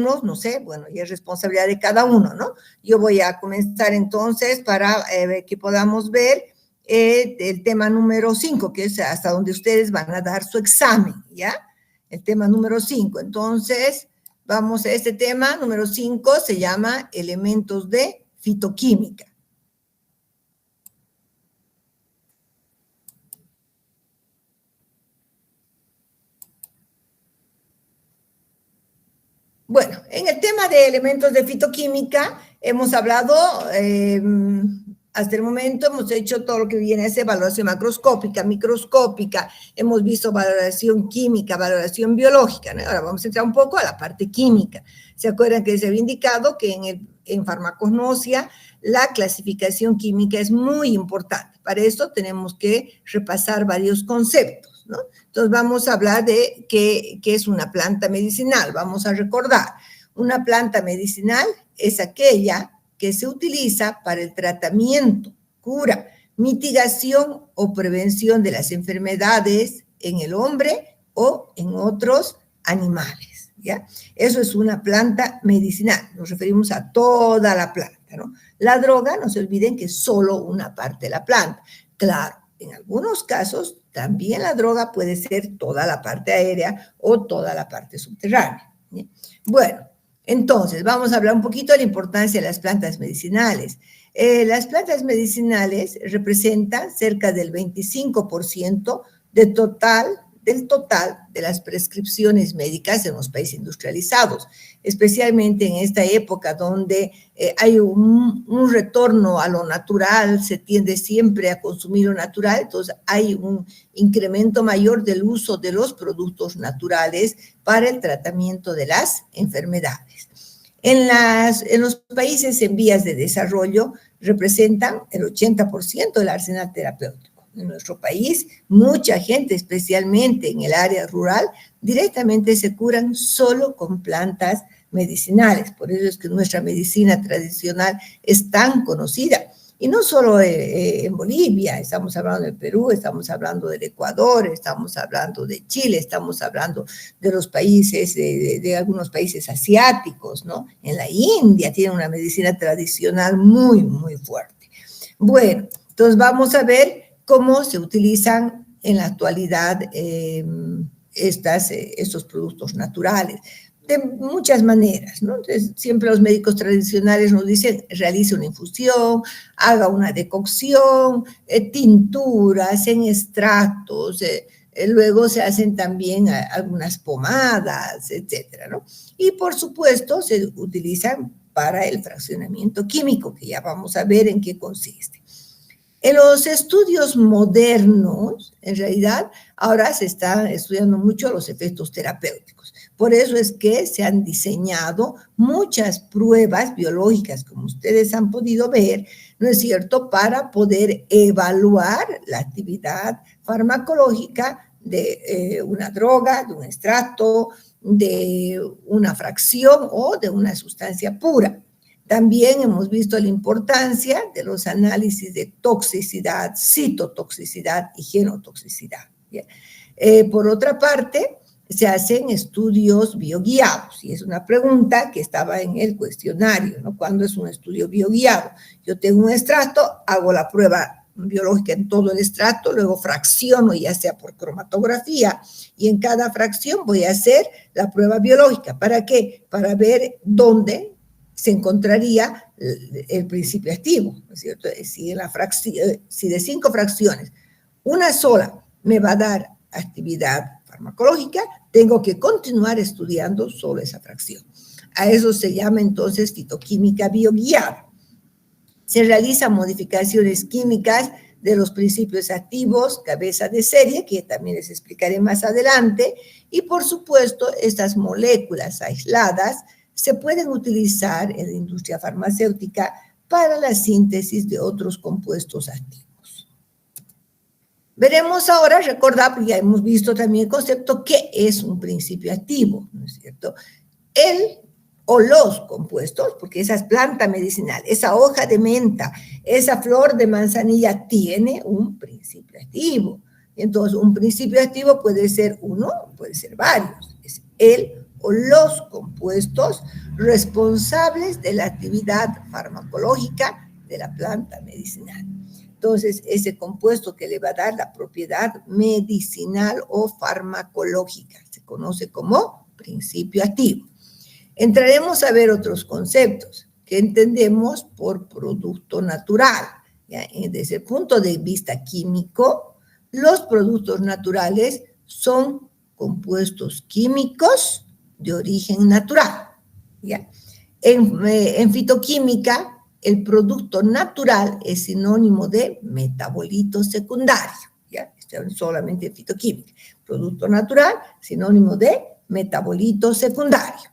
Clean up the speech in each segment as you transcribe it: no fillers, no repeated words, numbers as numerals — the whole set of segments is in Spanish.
unos, no sé, bueno, y es responsabilidad de cada uno, ¿no? Yo voy a comenzar entonces para que podamos ver el tema número 5, que es hasta donde ustedes van a dar su examen, ¿ya? El tema número 5. Entonces, vamos a este tema número 5, se llama elementos de fitoquímica. Bueno, en el tema de elementos de fitoquímica hemos hablado, hasta el momento hemos hecho todo lo que viene a ser evaluación macroscópica, microscópica, hemos visto valoración química, valoración biológica, ¿no? Ahora vamos a entrar un poco a la parte química. ¿Se acuerdan que se había indicado que en farmacognosia la clasificación química es muy importante? Para esto tenemos que repasar varios conceptos, ¿no? Entonces vamos a hablar de qué es una planta medicinal. Vamos a recordar, una planta medicinal es aquella que se utiliza para el tratamiento, cura, mitigación o prevención de las enfermedades en el hombre o en otros animales, ¿ya? Eso es una planta medicinal, nos referimos a toda la planta, ¿no? La droga, no se olviden que es solo una parte de la planta. Claro, en algunos casos también la droga puede ser toda la parte aérea o toda la parte subterránea. ¿Sí? Bueno, entonces vamos a hablar un poquito de la importancia de las plantas medicinales. Las plantas medicinales representan cerca del 25% del total de las prescripciones médicas en los países industrializados, especialmente en esta época donde hay un retorno a lo natural, se tiende siempre a consumir lo natural, entonces hay un incremento mayor del uso de los productos naturales para el tratamiento de las enfermedades. En los países en vías de desarrollo representan el 80% del arsenal terapéutico. En nuestro país, mucha gente, especialmente en el área rural, directamente se curan solo con plantas medicinales. Por eso es que nuestra medicina tradicional es tan conocida. Y no solo en Bolivia, estamos hablando del Perú, estamos hablando del Ecuador, estamos hablando de Chile, estamos hablando de los países, de algunos países asiáticos, ¿no? En la India tiene una medicina tradicional muy, muy fuerte. Bueno, entonces vamos a ver cómo se utilizan en la actualidad estos productos naturales. De muchas maneras, ¿no? Entonces, siempre los médicos tradicionales nos dicen, realice una infusión, haga una decocción, tinturas en extractos, luego se hacen también algunas pomadas, etcétera, ¿no? Y, por supuesto, se utilizan para el fraccionamiento químico, que ya vamos a ver en qué consiste. En los estudios modernos, en realidad, ahora se están estudiando mucho los efectos terapéuticos. Por eso es que se han diseñado muchas pruebas biológicas, como ustedes han podido ver, ¿no es cierto?, para poder evaluar la actividad farmacológica de una droga, de un extracto, de una fracción o de una sustancia pura. También hemos visto la importancia de los análisis de toxicidad, citotoxicidad y genotoxicidad. Por otra parte, se hacen estudios bioguiados, y es una pregunta que estaba en el cuestionario, ¿no? ¿Cuándo es un estudio bioguiado? Yo tengo un extracto, hago la prueba biológica en todo el extracto, luego fracciono, ya sea por cromatografía, y en cada fracción voy a hacer la prueba biológica. ¿Para qué? Para ver dónde se encontraría el principio activo, ¿no es cierto? Si de 5 fracciones, una sola me va a dar actividad farmacológica, tengo que continuar estudiando solo esa fracción. A eso se llama entonces fitoquímica bioguiada. Se realizan modificaciones químicas de los principios activos, cabeza de serie, que también les explicaré más adelante, y por supuesto, estas moléculas aisladas se pueden utilizar en la industria farmacéutica para la síntesis de otros compuestos activos. Veremos ahora, recordar, porque ya hemos visto también el concepto, ¿qué es un principio activo? ¿No es cierto? El o los compuestos, porque esa es planta medicinal, esa hoja de menta, esa flor de manzanilla tiene un principio activo. Entonces, un principio activo puede ser uno, puede ser varios, es el o los compuestos responsables de la actividad farmacológica de la planta medicinal. Entonces, ese compuesto que le va a dar la propiedad medicinal o farmacológica se conoce como principio activo. Entraremos a ver otros conceptos que entendemos por producto natural. ¿Ya? Desde el punto de vista químico, los productos naturales son compuestos químicos de origen natural. ¿Ya? En fitoquímica, el producto natural es sinónimo de metabolito secundario. ¿Ya? Solamente fitoquímica. Producto natural, sinónimo de metabolito secundario.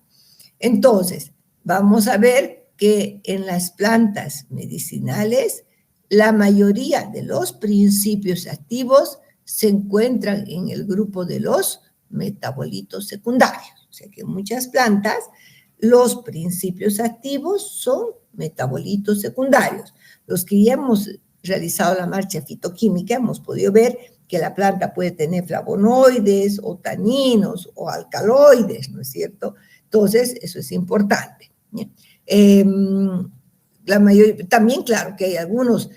Entonces, vamos a ver que en las plantas medicinales, la mayoría de los principios activos se encuentran en el grupo de los metabolitos secundarios. O sea que en muchas plantas los principios activos son metabolitos secundarios. Los que ya hemos realizado la marcha fitoquímica hemos podido ver que la planta puede tener flavonoides o taninos o alcaloides, ¿no es cierto? Entonces, eso es importante. También, claro, que hay algunos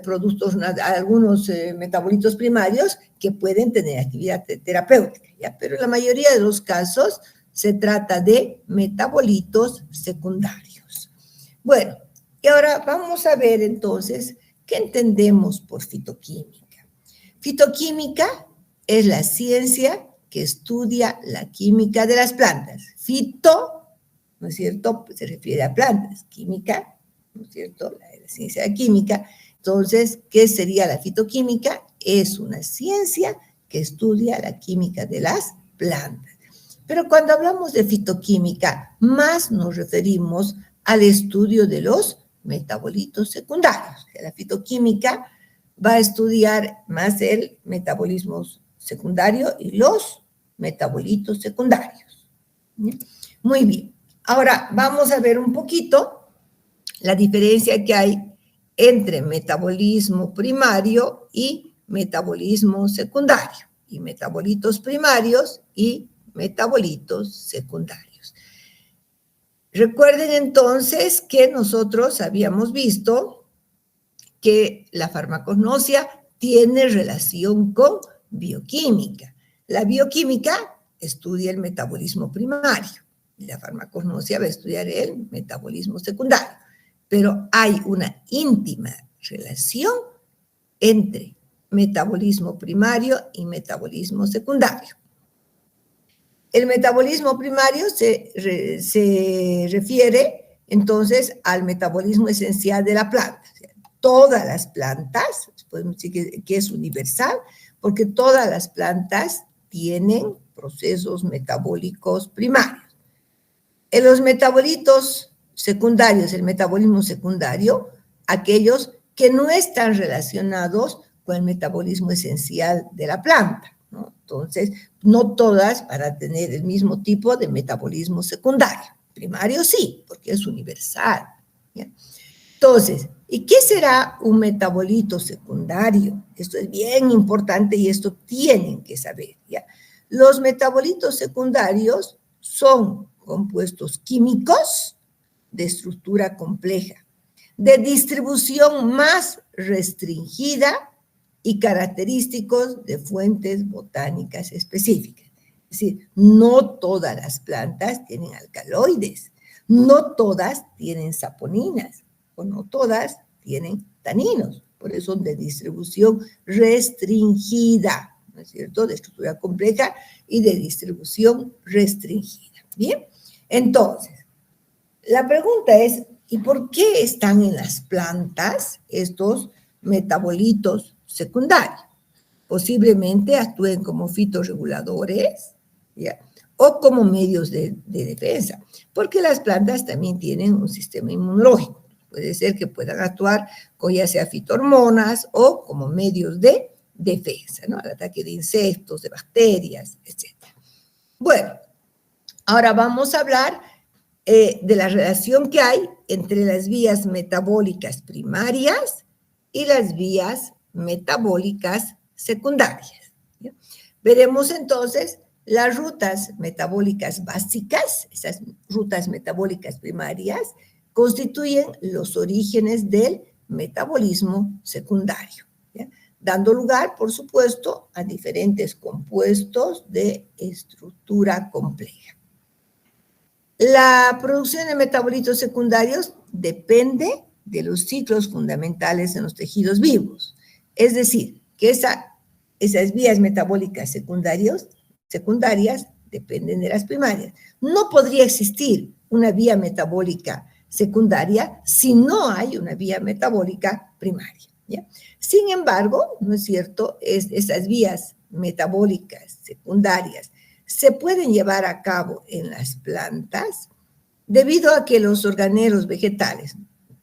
productos, algunos metabolitos primarios que pueden tener actividad terapéutica, ¿ya? Pero en la mayoría de los casos se trata de metabolitos secundarios. Bueno, y ahora vamos a ver entonces qué entendemos por fitoquímica. Fitoquímica es la ciencia que estudia la química de las plantas. Fito, ¿no es cierto?, se refiere a plantas. Química, ¿no es cierto?, la ciencia de química. Entonces, ¿qué sería la fitoquímica? Es una ciencia que estudia la química de las plantas. Pero cuando hablamos de fitoquímica, más nos referimos al estudio de los metabolitos secundarios. La fitoquímica va a estudiar más el metabolismo secundario y los metabolitos secundarios. Muy bien. Ahora vamos a ver un poquito la diferencia que hay entre metabolismo primario y metabolismo secundario, y metabolitos primarios y metabolitos secundarios. Recuerden entonces que nosotros habíamos visto que la farmacognosia tiene relación con bioquímica. La bioquímica estudia el metabolismo primario y la farmacognosia va a estudiar el metabolismo secundario. Pero hay una íntima relación entre metabolismo primario y metabolismo secundario. El metabolismo primario se refiere entonces al metabolismo esencial de la planta. O sea, todas las plantas, podemos decir que es universal, porque todas las plantas tienen procesos metabólicos primarios. En los metabolitos secundarios, el metabolismo secundario, aquellos que no están relacionados con el metabolismo esencial de la planta, ¿no? Entonces, no todas van a tener el mismo tipo de metabolismo secundario. Primario sí, porque es universal. ¿Ya? Entonces, ¿y qué será un metabolito secundario? Esto es bien importante y esto tienen que saber, ¿ya? Los metabolitos secundarios son compuestos químicos de estructura compleja, de distribución más restringida y característicos de fuentes botánicas específicas. Es decir, no todas las plantas tienen alcaloides, no todas tienen saponinas, o no todas tienen taninos, por eso son de distribución restringida, ¿no es cierto?, de estructura compleja y de distribución restringida. Bien, entonces, la pregunta es, ¿y por qué están en las plantas estos metabolitos secundarios? Posiblemente actúen como fitorreguladores, ¿ya?, o como medios de defensa, porque las plantas también tienen un sistema inmunológico. Puede ser que puedan actuar con ya sea fitohormonas o como medios de defensa, ¿no?, al ataque de insectos, de bacterias, etc. Bueno, ahora vamos a hablar de la relación que hay entre las vías metabólicas primarias y las vías metabólicas secundarias. ¿Ya? Veremos entonces Las rutas metabólicas básicas, esas rutas metabólicas primarias, constituyen los orígenes del metabolismo secundario, ¿ya? Dando lugar, por supuesto, a diferentes compuestos de estructura compleja. La producción de metabolitos secundarios depende de los ciclos fundamentales en los tejidos vivos. Es decir, que esas vías metabólicas secundarias dependen de las primarias. No podría existir una vía metabólica secundaria si no hay una vía metabólica primaria, ¿ya? Sin embargo, ¿no es cierto? Esas vías metabólicas secundarias se pueden llevar a cabo en las plantas debido a que los organelos vegetales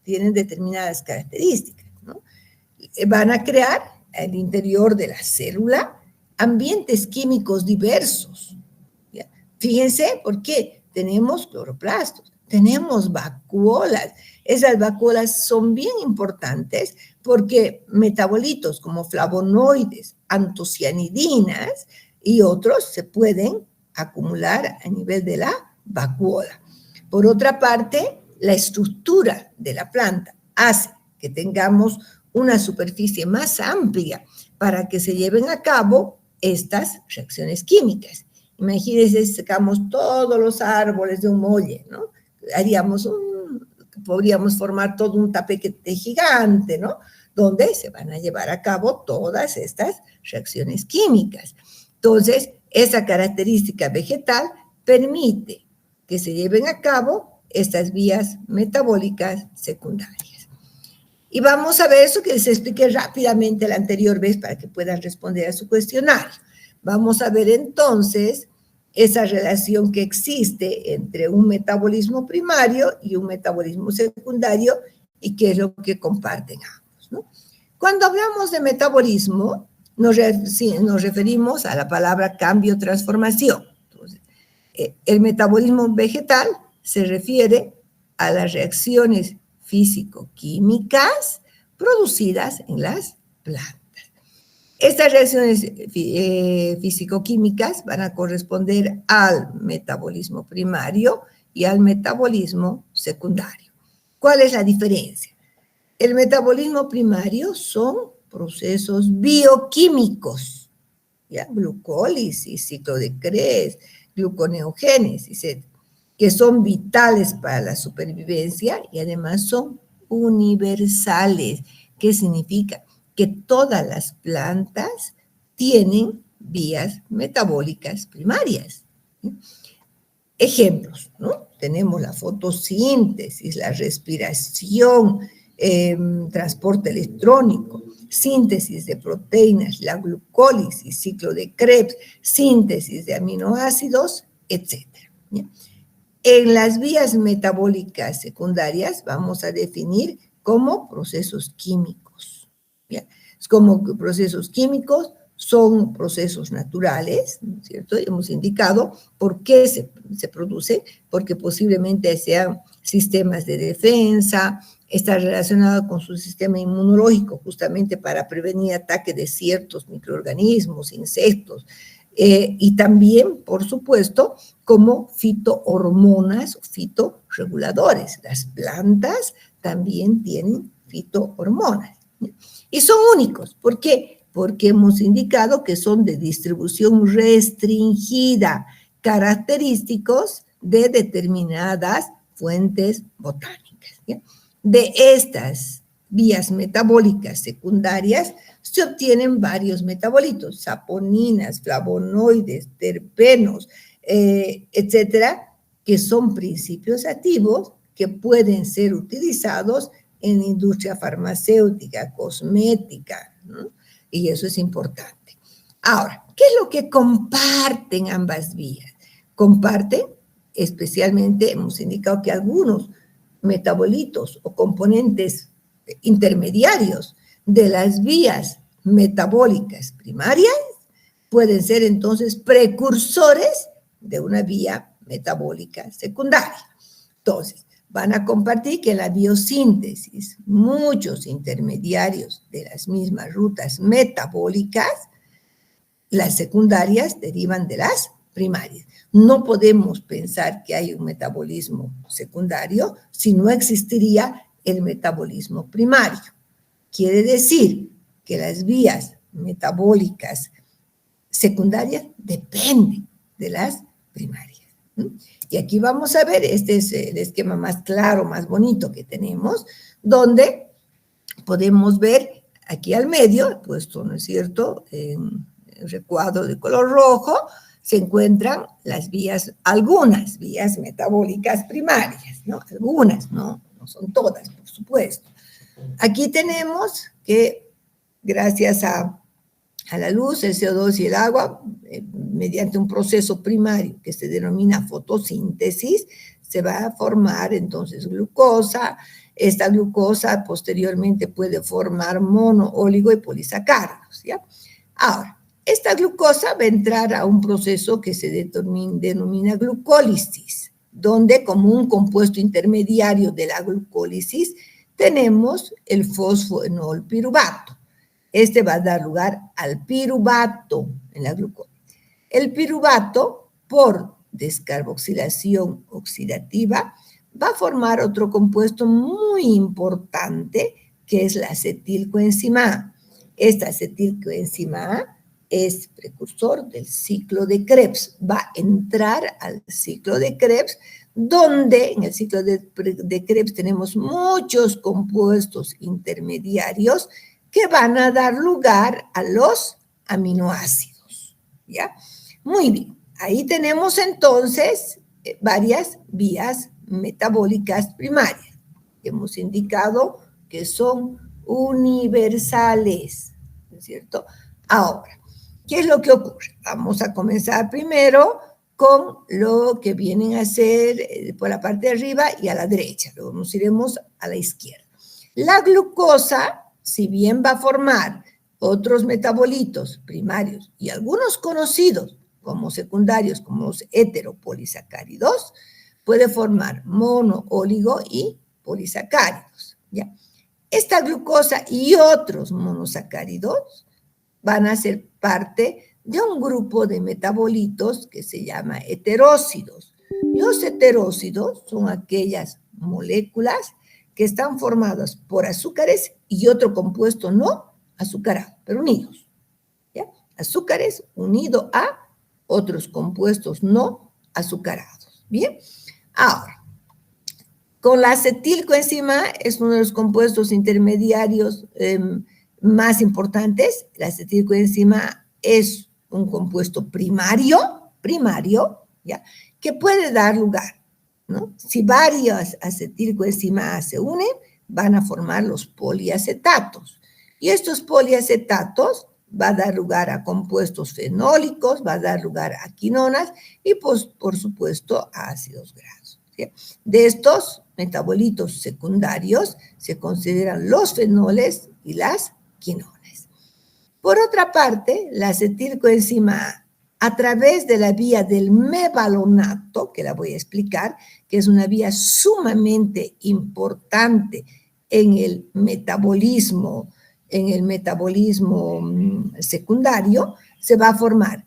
tienen determinadas características, ¿no? Van a crear al interior de la célula ambientes químicos diversos, ¿ya? Fíjense, porque tenemos cloroplastos, tenemos vacuolas. Esas vacuolas son bien importantes porque metabolitos como flavonoides, antocianidinas y otros se pueden acumular a nivel de la vacuola. Por otra parte, la estructura de la planta hace que tengamos una superficie más amplia para que se lleven a cabo estas reacciones químicas. Imagínense, sacamos todos los árboles de un molle, ¿no? Podríamos formar todo un tapete gigante, ¿no? Donde se van a llevar a cabo todas estas reacciones químicas. Entonces, esa característica vegetal permite que se lleven a cabo estas vías metabólicas secundarias. Y vamos a ver eso que les expliqué rápidamente la anterior vez para que puedan responder a su cuestionario. Vamos a ver entonces esa relación que existe entre un metabolismo primario y un metabolismo secundario y qué es lo que comparten ambos, ¿no? Cuando hablamos de metabolismo, nos referimos a la palabra cambio-transformación. Entonces, el metabolismo vegetal se refiere a las reacciones físico-químicas producidas en las plantas. Estas reacciones físico-químicas van a corresponder al metabolismo primario y al metabolismo secundario. ¿Cuál es la diferencia? El metabolismo primario son procesos bioquímicos, ¿ya? Glucólisis, ciclo de Krebs, gluconeogénesis, etc., que son vitales para la supervivencia y además son universales. ¿Qué significa? Que todas las plantas tienen vías metabólicas primarias. Ejemplos, ¿no? Tenemos la fotosíntesis, la respiración, transporte electrónico, síntesis de proteínas, la glucólisis, ciclo de Krebs, síntesis de aminoácidos, etc. ¿Ya? En las vías metabólicas secundarias vamos a definir como procesos químicos, ¿ya? Como procesos químicos son procesos naturales, ¿no es cierto? Hemos indicado por qué se produce, porque posiblemente sean sistemas de defensa, está relacionado con su sistema inmunológico, justamente para prevenir ataque de ciertos microorganismos, insectos, y también, por supuesto, como fitohormonas o fitorreguladores. Las plantas también tienen fitohormonas, ¿sí? Y son únicos. ¿Por qué? Porque hemos indicado que son de distribución restringida, característicos de determinadas fuentes botánicas, ¿sí? De estas vías metabólicas secundarias se obtienen varios metabolitos, saponinas, flavonoides, terpenos, etcétera, que son principios activos que pueden ser utilizados en la industria farmacéutica, cosmética, ¿no? Y eso es importante. Ahora, ¿qué es lo que comparten ambas vías? Comparten, especialmente, hemos indicado que algunos metabolitos o componentes intermediarios de las vías metabólicas primarias pueden ser entonces precursores de una vía metabólica secundaria. Entonces, van a compartir que en la biosíntesis muchos intermediarios de las mismas rutas metabólicas, las secundarias derivan de las primarias. No podemos pensar que hay un metabolismo secundario si no existiría el metabolismo primario. Quiere decir que las vías metabólicas secundarias dependen de las primarias. Y aquí vamos a ver, este es el esquema más claro, más bonito que tenemos, donde podemos ver aquí al medio, puesto, ¿no es cierto?, en el recuadro de color rojo, se encuentran las vías, algunas vías metabólicas primarias, ¿no? Algunas, ¿no? No son todas, por supuesto. Aquí tenemos que, gracias a la luz, el CO2 y el agua, mediante un proceso primario que se denomina fotosíntesis, se va a formar entonces glucosa. Esta glucosa posteriormente puede formar mono, óligo y polisacáridos, ¿ya? Ahora, esta glucosa va a entrar a un proceso que se denomina glucólisis, donde como un compuesto intermediario de la glucólisis tenemos el fosfoenol piruvato. Este va a dar lugar al piruvato en la glucosa. El piruvato, por descarboxilación oxidativa, va a formar otro compuesto muy importante, que es la acetilcoenzima A. Esta acetilcoenzima A es precursor del ciclo de Krebs. Va a entrar al ciclo de Krebs, donde en el ciclo de Krebs tenemos muchos compuestos intermediarios que van a dar lugar a los aminoácidos, ¿ya? Muy bien, ahí tenemos entonces varias vías metabólicas primarias. Hemos indicado que son universales, ¿no es cierto? Ahora, ¿qué es lo que ocurre? Vamos a comenzar primero con lo que vienen a ser por la parte de arriba y a la derecha. Luego nos iremos a la izquierda. La glucosa, si bien va a formar otros metabolitos primarios y algunos conocidos como secundarios, como los heteropolisacáridos, puede formar mono, óligo y polisacáridos, ¿ya? Esta glucosa y otros monosacáridos van a ser parte de un grupo de metabolitos que se llama heterócidos. Los heterócidos son aquellas moléculas que están formadas por azúcares y otro compuesto no azucarado, pero unidos, ¿ya? Azúcares unido a otros compuestos no azucarados, ¿bien? Ahora, con la acetilcoenzima es uno de los compuestos intermediarios más importantes. La acetilcoenzima es un compuesto primario, ¿ya? Que puede dar lugar, ¿no? Si varias acetilcoenzimas se unen, van a formar los poliacetatos. Y estos poliacetatos va a dar lugar a compuestos fenólicos, va a dar lugar a quinonas y, pues, por supuesto, a ácidos grasos, ¿sí? De estos metabolitos secundarios se consideran los fenoles y las quinones. Por otra parte, la acetilcoenzima a través de la vía del mevalonato, que la voy a explicar, que es una vía sumamente importante en el metabolismo secundario, se va a formar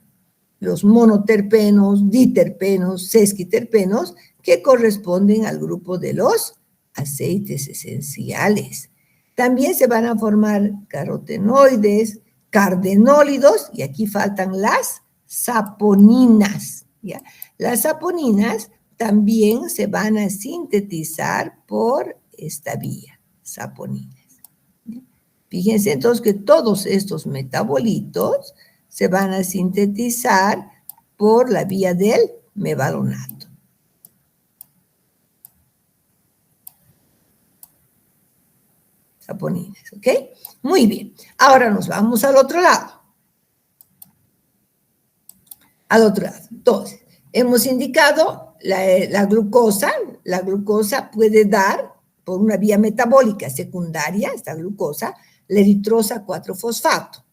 los monoterpenos, diterpenos, sesquiterpenos, que corresponden al grupo de los aceites esenciales. También se van a formar carotenoides, cardenólidos, y aquí faltan las saponinas, ¿ya? Las saponinas también se van a sintetizar por esta vía, saponinas. Fíjense entonces que todos estos metabolitos se van a sintetizar por la vía del mevalonato. Saponinas, ¿ok? Muy bien. Ahora nos vamos al otro lado. Al otro lado. Entonces, hemos indicado la glucosa. La glucosa puede dar, por una vía metabólica secundaria, esta glucosa, la eritrosa 4-fosfato,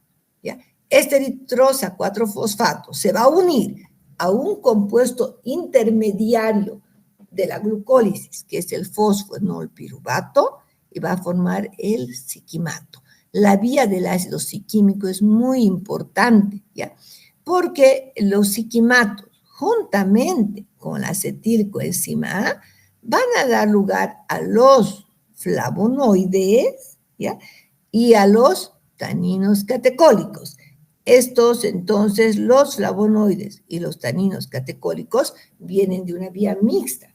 ¿ya? Este eritrosa 4-fosfato se va a unir a un compuesto intermediario de la glucólisis, que es el fosfoenol piruvato, y va a formar el siquimato. La vía del ácido siquímico es muy importante, ¿ya? Porque los siquimatos, juntamente con la acetilcoenzima A, van a dar lugar a los flavonoides, ¿ya? Y a los taninos catecólicos. Estos, entonces, los flavonoides y los taninos catecólicos vienen de una vía mixta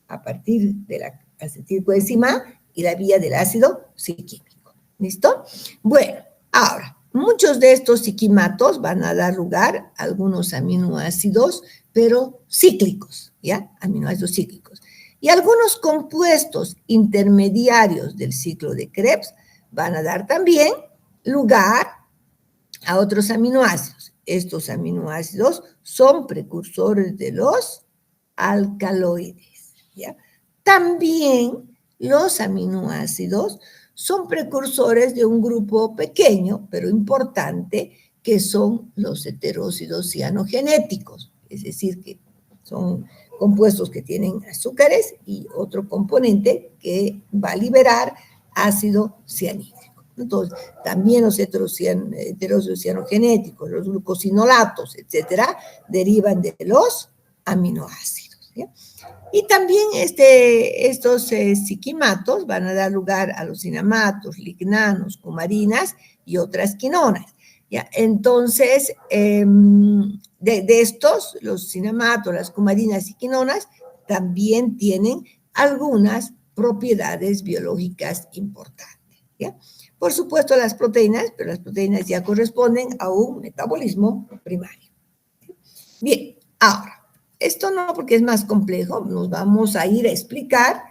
a partir de la acetilcoenzima A y la vía del ácido clíquímico. ¿Listo? Bueno, ahora, muchos de estos ciquimatos van a dar lugar a algunos aminoácidos, pero cíclicos, ¿ya? Aminoácidos cíclicos. Y algunos compuestos intermediarios del ciclo de Krebs van a dar también lugar a otros aminoácidos. Estos aminoácidos son precursores de los alcaloides, ¿ya? También los aminoácidos son precursores de un grupo pequeño, pero importante, que son los heterócidos cianogenéticos, es decir, que son compuestos que tienen azúcares y otro componente que va a liberar ácido cianídrico. Entonces, también los heterócidos cianogenéticos, los glucosinolatos, etcétera, derivan de los aminoácidos, ¿sí? Y también estos ciquimatos van a dar lugar a los cinamatos, lignanos, cumarinas y otras quinonas, ¿ya? Entonces, de estos, los cinamatos, las cumarinas y quinonas también tienen algunas propiedades biológicas importantes, ¿ya? Por supuesto, las proteínas, pero las proteínas ya corresponden a un metabolismo primario. Bien, ahora, esto no porque es más complejo, nos vamos a ir a explicar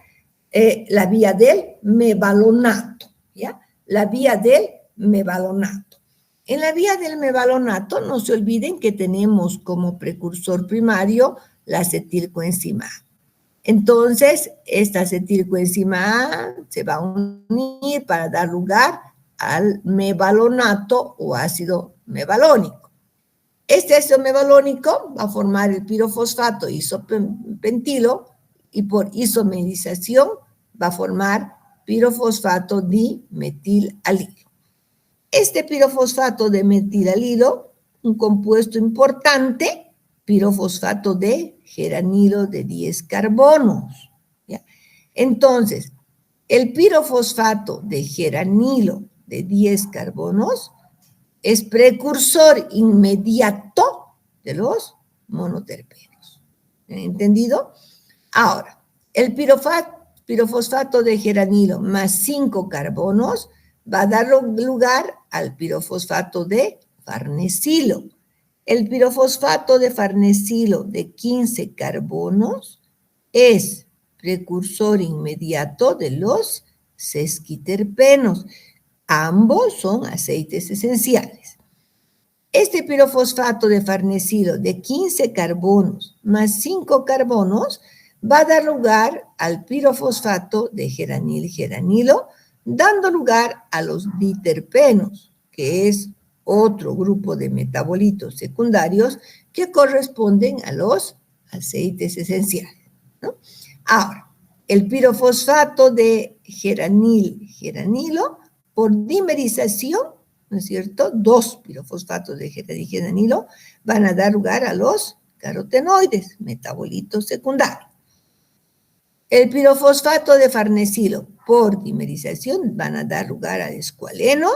la vía del mevalonato, ¿ya? La vía del mevalonato. En la vía del mevalonato, no se olviden que tenemos como precursor primario la acetilcoenzima A. Entonces, esta acetilcoenzima A se va a unir para dar lugar al mevalonato o ácido mevalónico. Este ácido mevalónico va a formar el pirofosfato isopentilo y por isomerización va a formar pirofosfato dimetilalilo. Este pirofosfato de metilalilo, un compuesto importante, pirofosfato de geranilo de 10 carbonos, ¿ya? Entonces, el pirofosfato de geranilo de 10 carbonos es precursor inmediato de los monoterpenos. ¿Entendido? Ahora, el pirofosfato de geranilo más 5 carbonos va a dar lugar al pirofosfato de farnesilo. El pirofosfato de farnesilo de 15 carbonos es precursor inmediato de los sesquiterpenos. Ambos son aceites esenciales. Este pirofosfato de farnesilo de 15 carbonos más 5 carbonos va a dar lugar al pirofosfato de geranilo, dando lugar a los diterpenos, que es otro grupo de metabolitos secundarios que corresponden a los aceites esenciales, ¿no? Ahora, el pirofosfato de geranilo, por dimerización, ¿no es cierto? 2 pirofosfatos de geranilo van a dar lugar a los carotenoides, metabolitos secundarios. El pirofosfato de farnesilo, por dimerización, van a dar lugar al escualeno,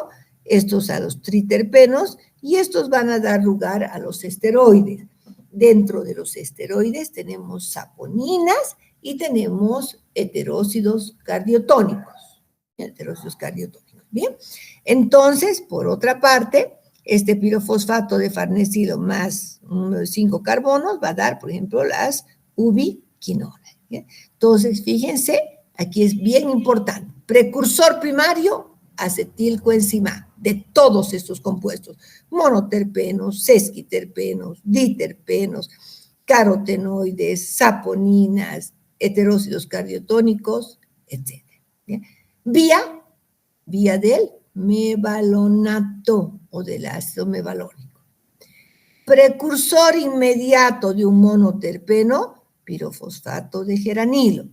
estos a los triterpenos, y estos van a dar lugar a los esteroides. Dentro de los esteroides tenemos saponinas y tenemos heterócidos cardiotónicos. Bien, entonces, por otra parte, este pirofosfato de farnesilo más 5 carbonos va a dar, por ejemplo, las ubiquinonas. ¿Bien? Entonces, fíjense, aquí es bien importante. Precursor primario, acetilcoenzima A, de todos estos compuestos. Monoterpenos, sesquiterpenos, diterpenos, carotenoides, saponinas, heterócidos cardiotónicos, etc. ¿Bien? Vía del mevalonato o del ácido mevalónico. Precursor inmediato de un monoterpeno, pirofosfato de geranilo.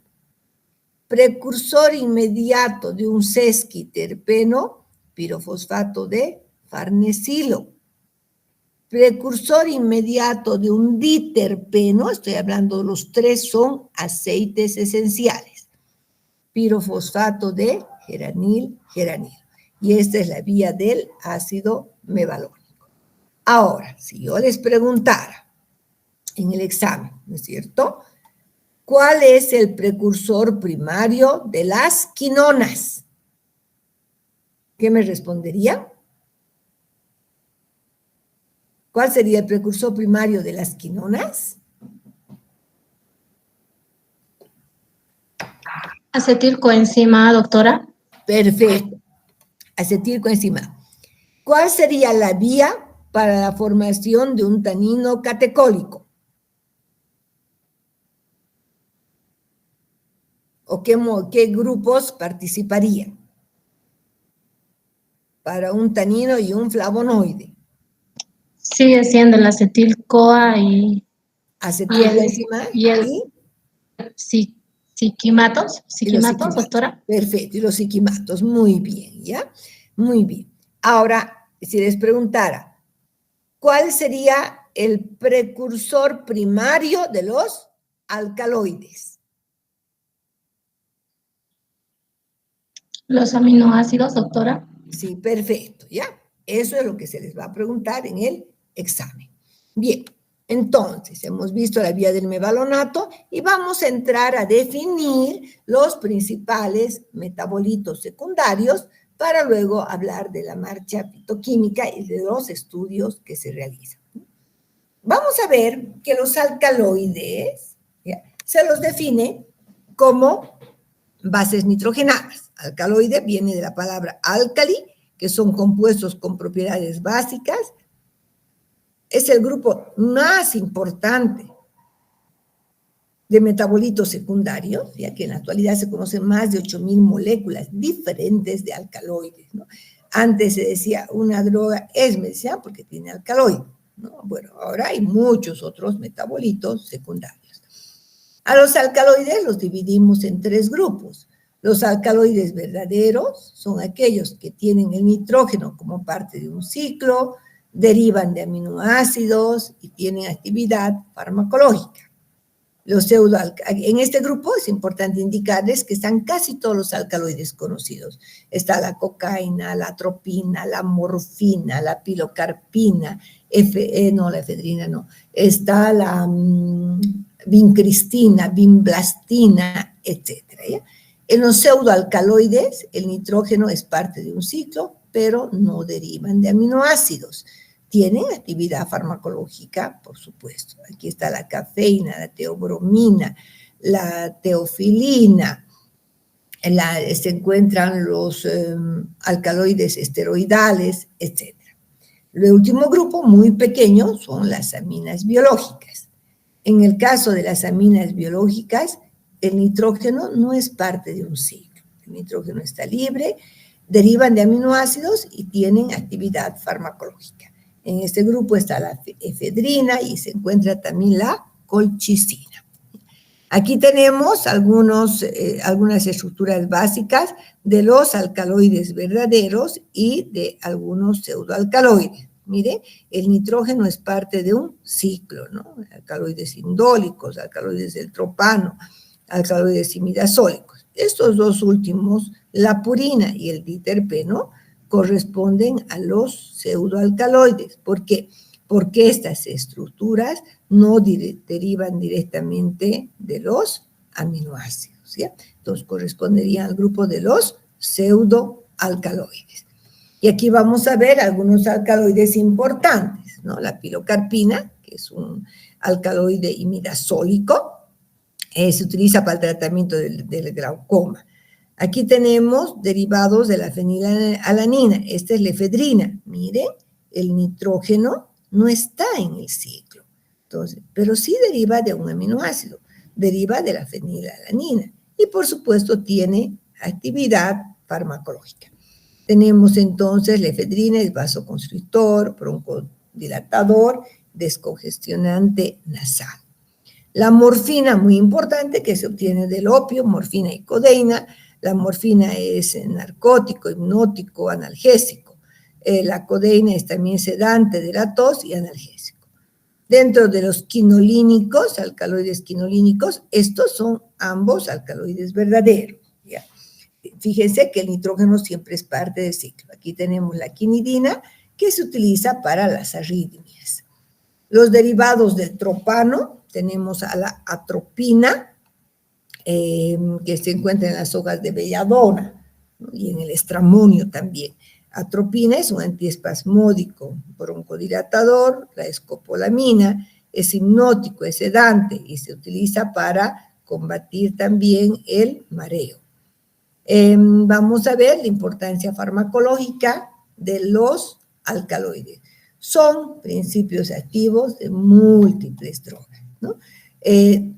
Precursor inmediato de un sesquiterpeno, pirofosfato de farnesilo. precursor inmediato de un diterpeno, estoy hablando, los tres son aceites esenciales. Pirofosfato de geranil. Y esta es la vía del ácido mevalónico. Ahora, si yo les preguntara en el examen, ¿no es cierto?, ¿cuál es el precursor primario de las quinonas? ¿Qué me respondería? ¿Cuál sería el precursor primario de las quinonas? Acetilcoenzima, doctora. Perfecto. Acetilcoenzima. ¿Cuál sería la vía para la formación de un tanino catecólico? ¿O qué grupos participarían para un tanino y un flavonoide? Sigue siendo el acetil-CoA y Acetilcoenzima siquimatos, los siquimatos, doctora. Perfecto, y los siquimatos, muy bien, ¿ya? Muy bien. Ahora, si les preguntara, ¿cuál sería el precursor primario de los alcaloides? Los aminoácidos, doctora. Sí, perfecto, ¿ya? Eso es lo que se les va a preguntar en el examen. Bien, entonces hemos visto la vía del mevalonato y vamos a entrar a definir los principales metabolitos secundarios para luego hablar de la marcha fitoquímica y de los estudios que se realizan. Vamos a ver que los alcaloides, ¿ya?, se los define como bases nitrogenadas. Alcaloide viene de la palabra álcali, que son compuestos con propiedades básicas. Es el grupo más importante de metabolitos secundarios, ya que en la actualidad se conocen más de 8.000 moléculas diferentes de alcaloides, ¿no? Antes se decía una droga es medicinal porque tiene alcaloide, ¿no? Bueno, ahora hay muchos otros metabolitos secundarios. A los alcaloides los dividimos en tres grupos. Los alcaloides verdaderos son aquellos que tienen el nitrógeno como parte de un ciclo, derivan de aminoácidos y tienen actividad farmacológica. En este grupo es importante indicarles que están casi todos los alcaloides conocidos. Está la cocaína, la atropina, la morfina, la pilocarpina, la efedrina no. Está la vincristina, vimblastina, etcétera, ¿ya? En los pseudoalcaloides, el nitrógeno es parte de un ciclo, pero no derivan de aminoácidos. Tienen actividad farmacológica, por supuesto. Aquí está la cafeína, la teobromina, la teofilina. Se encuentran los alcaloides esteroidales, etc. El último grupo, muy pequeño, son las aminas biológicas. En el caso de las aminas biológicas, el nitrógeno no es parte de un ciclo. El nitrógeno está libre, derivan de aminoácidos y tienen actividad farmacológica. En este grupo está la efedrina y se encuentra también la colchicina. Aquí tenemos algunas estructuras básicas de los alcaloides verdaderos y de algunos pseudoalcaloides. Mire, el nitrógeno es parte de un ciclo, ¿no? Alcaloides indólicos, alcaloides del tropano, alcaloides imidazólicos. Estos dos últimos, la purina y el diterpeno, corresponden a los pseudoalcaloides. ¿Por qué? Porque estas estructuras no derivan directamente de los aminoácidos, ¿ya? Entonces corresponderían al grupo de los pseudoalcaloides. Y aquí vamos a ver algunos alcaloides importantes, ¿no? La pilocarpina, que es un alcaloide imidazólico, se utiliza para el tratamiento del glaucoma. Aquí tenemos derivados de la fenilalanina. Esta es la efedrina. Mire, el nitrógeno no está en el ciclo. Entonces, pero sí deriva de un aminoácido. Deriva de la fenilalanina. Y por supuesto tiene actividad farmacológica. Tenemos entonces la efedrina, es vasoconstrictor, broncodilatador, descongestionante nasal. La morfina, muy importante, que se obtiene del opio, morfina y codeína. La morfina es narcótico, hipnótico, analgésico. La codeína es también sedante de la tos y analgésico. Dentro de los quinolínicos, alcaloides quinolínicos, estos son ambos alcaloides verdaderos, ¿ya? Fíjense que el nitrógeno siempre es parte del ciclo. Aquí tenemos la quinidina, que se utiliza para las arritmias. Los derivados del tropano, tenemos a la atropina, que se encuentra en las hojas de belladona, ¿no? Y en el estramonio también. Atropina es un antiespasmódico, broncodilatador, la escopolamina es hipnótico, es sedante y se utiliza para combatir también el mareo. Vamos a ver la importancia farmacológica de los alcaloides. Son principios activos de múltiples drogas, ¿no?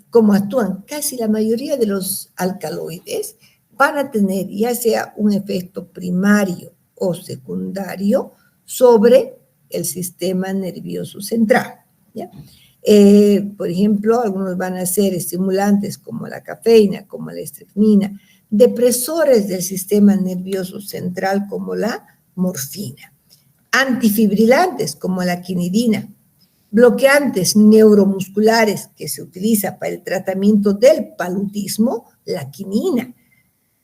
Como actúan casi la mayoría de los alcaloides, van a tener ya sea un efecto primario o secundario sobre el sistema nervioso central, ¿ya? Por ejemplo, algunos van a ser estimulantes como la cafeína, como la estricnina, depresores del sistema nervioso central como la morfina, antifibrilantes como la quinidina, bloqueantes neuromusculares que se utiliza para el tratamiento del paludismo, la quinina,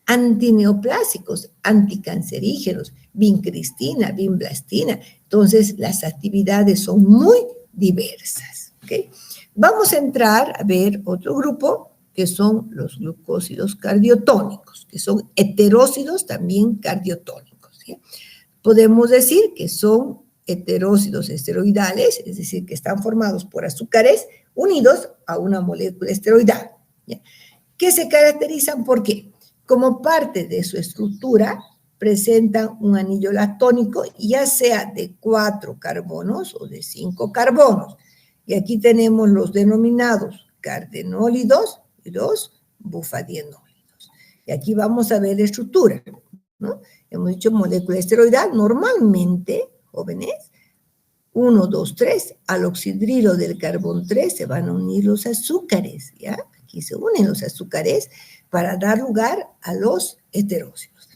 antineoplásicos, anticancerígenos, vincristina, vinblastina. Entonces, las actividades son muy diversas, ¿okay? Vamos a entrar a ver otro grupo que son los glucósidos cardiotónicos, que son heterócidos también cardiotónicos, ¿sí? Podemos decir que son heterócidos esteroidales, es decir, que están formados por azúcares unidos a una molécula esteroidal, ¿ya? Que se caracterizan por qué. Como parte de su estructura, presentan un anillo lactónico, ya sea de 4 carbonos o de 5 carbonos. Y aquí tenemos los denominados cardenólidos y los bufadienólidos. Y aquí vamos a ver la estructura, ¿no? Hemos dicho molécula esteroidal, normalmente, jóvenes, 1, 2, 3, al oxidrilo del carbón 3 se van a unir los azúcares, ¿ya? Aquí se unen los azúcares para dar lugar a los heterócidos.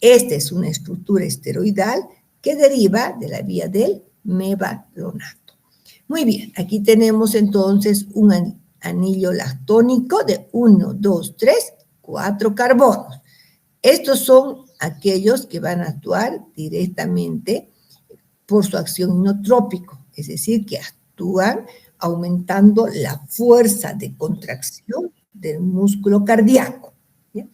Esta es una estructura esteroidal que deriva de la vía del mevalonato. Muy bien, aquí tenemos entonces un anillo lactónico de 1, 2, 3, 4 carbonos. Estos son aquellos que van a actuar directamente por su acción inotrópico, es decir, que actúan aumentando la fuerza de contracción del músculo cardíaco, ¿ya?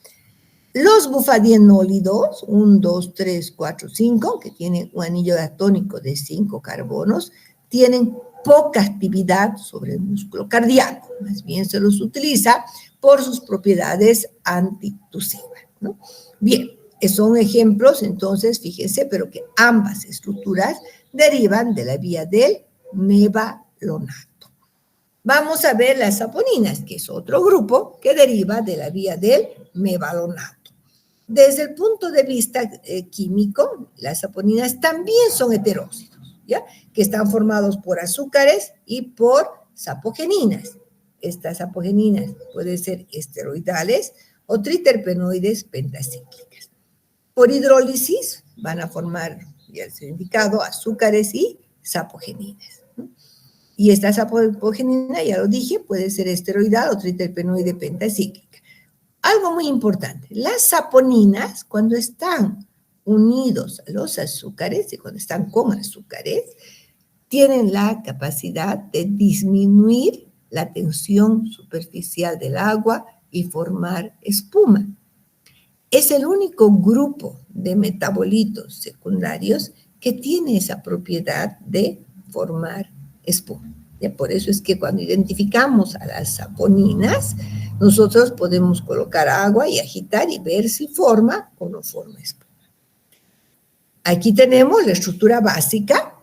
Los bufadienólidos, 1, 2, 3, 4, 5, que tienen un anillo diatónico de 5 carbonos, tienen poca actividad sobre el músculo cardíaco, más bien se los utiliza por sus propiedades antitusivas, ¿no? Bien, son ejemplos, entonces, fíjense, pero que ambas estructuras derivan de la vía del mevalonato. Vamos a ver las saponinas, que es otro grupo que deriva de la vía del mevalonato. Desde el punto de vista químico, las saponinas también son heterócidos, ¿ya? Que están formados por azúcares y por sapogeninas. Estas sapogeninas pueden ser esteroidales o triterpenoides pentacíclicas. Por hidrólisis van a formar, ya se ha indicado, azúcares y sapogeninas, ¿no? Y esta sapogenina, ya lo dije, puede ser esteroidal o triterpenoide pentacíclica. Algo muy importante, las saponinas, cuando están unidos a los azúcares, y cuando están con azúcares, tienen la capacidad de disminuir la tensión superficial del agua y formar espuma. Es el único grupo de metabolitos secundarios que tiene esa propiedad de formar espuma. Por eso es que cuando identificamos a las saponinas, nosotros podemos colocar agua y agitar y ver si forma o no forma espuma. Aquí tenemos la estructura básica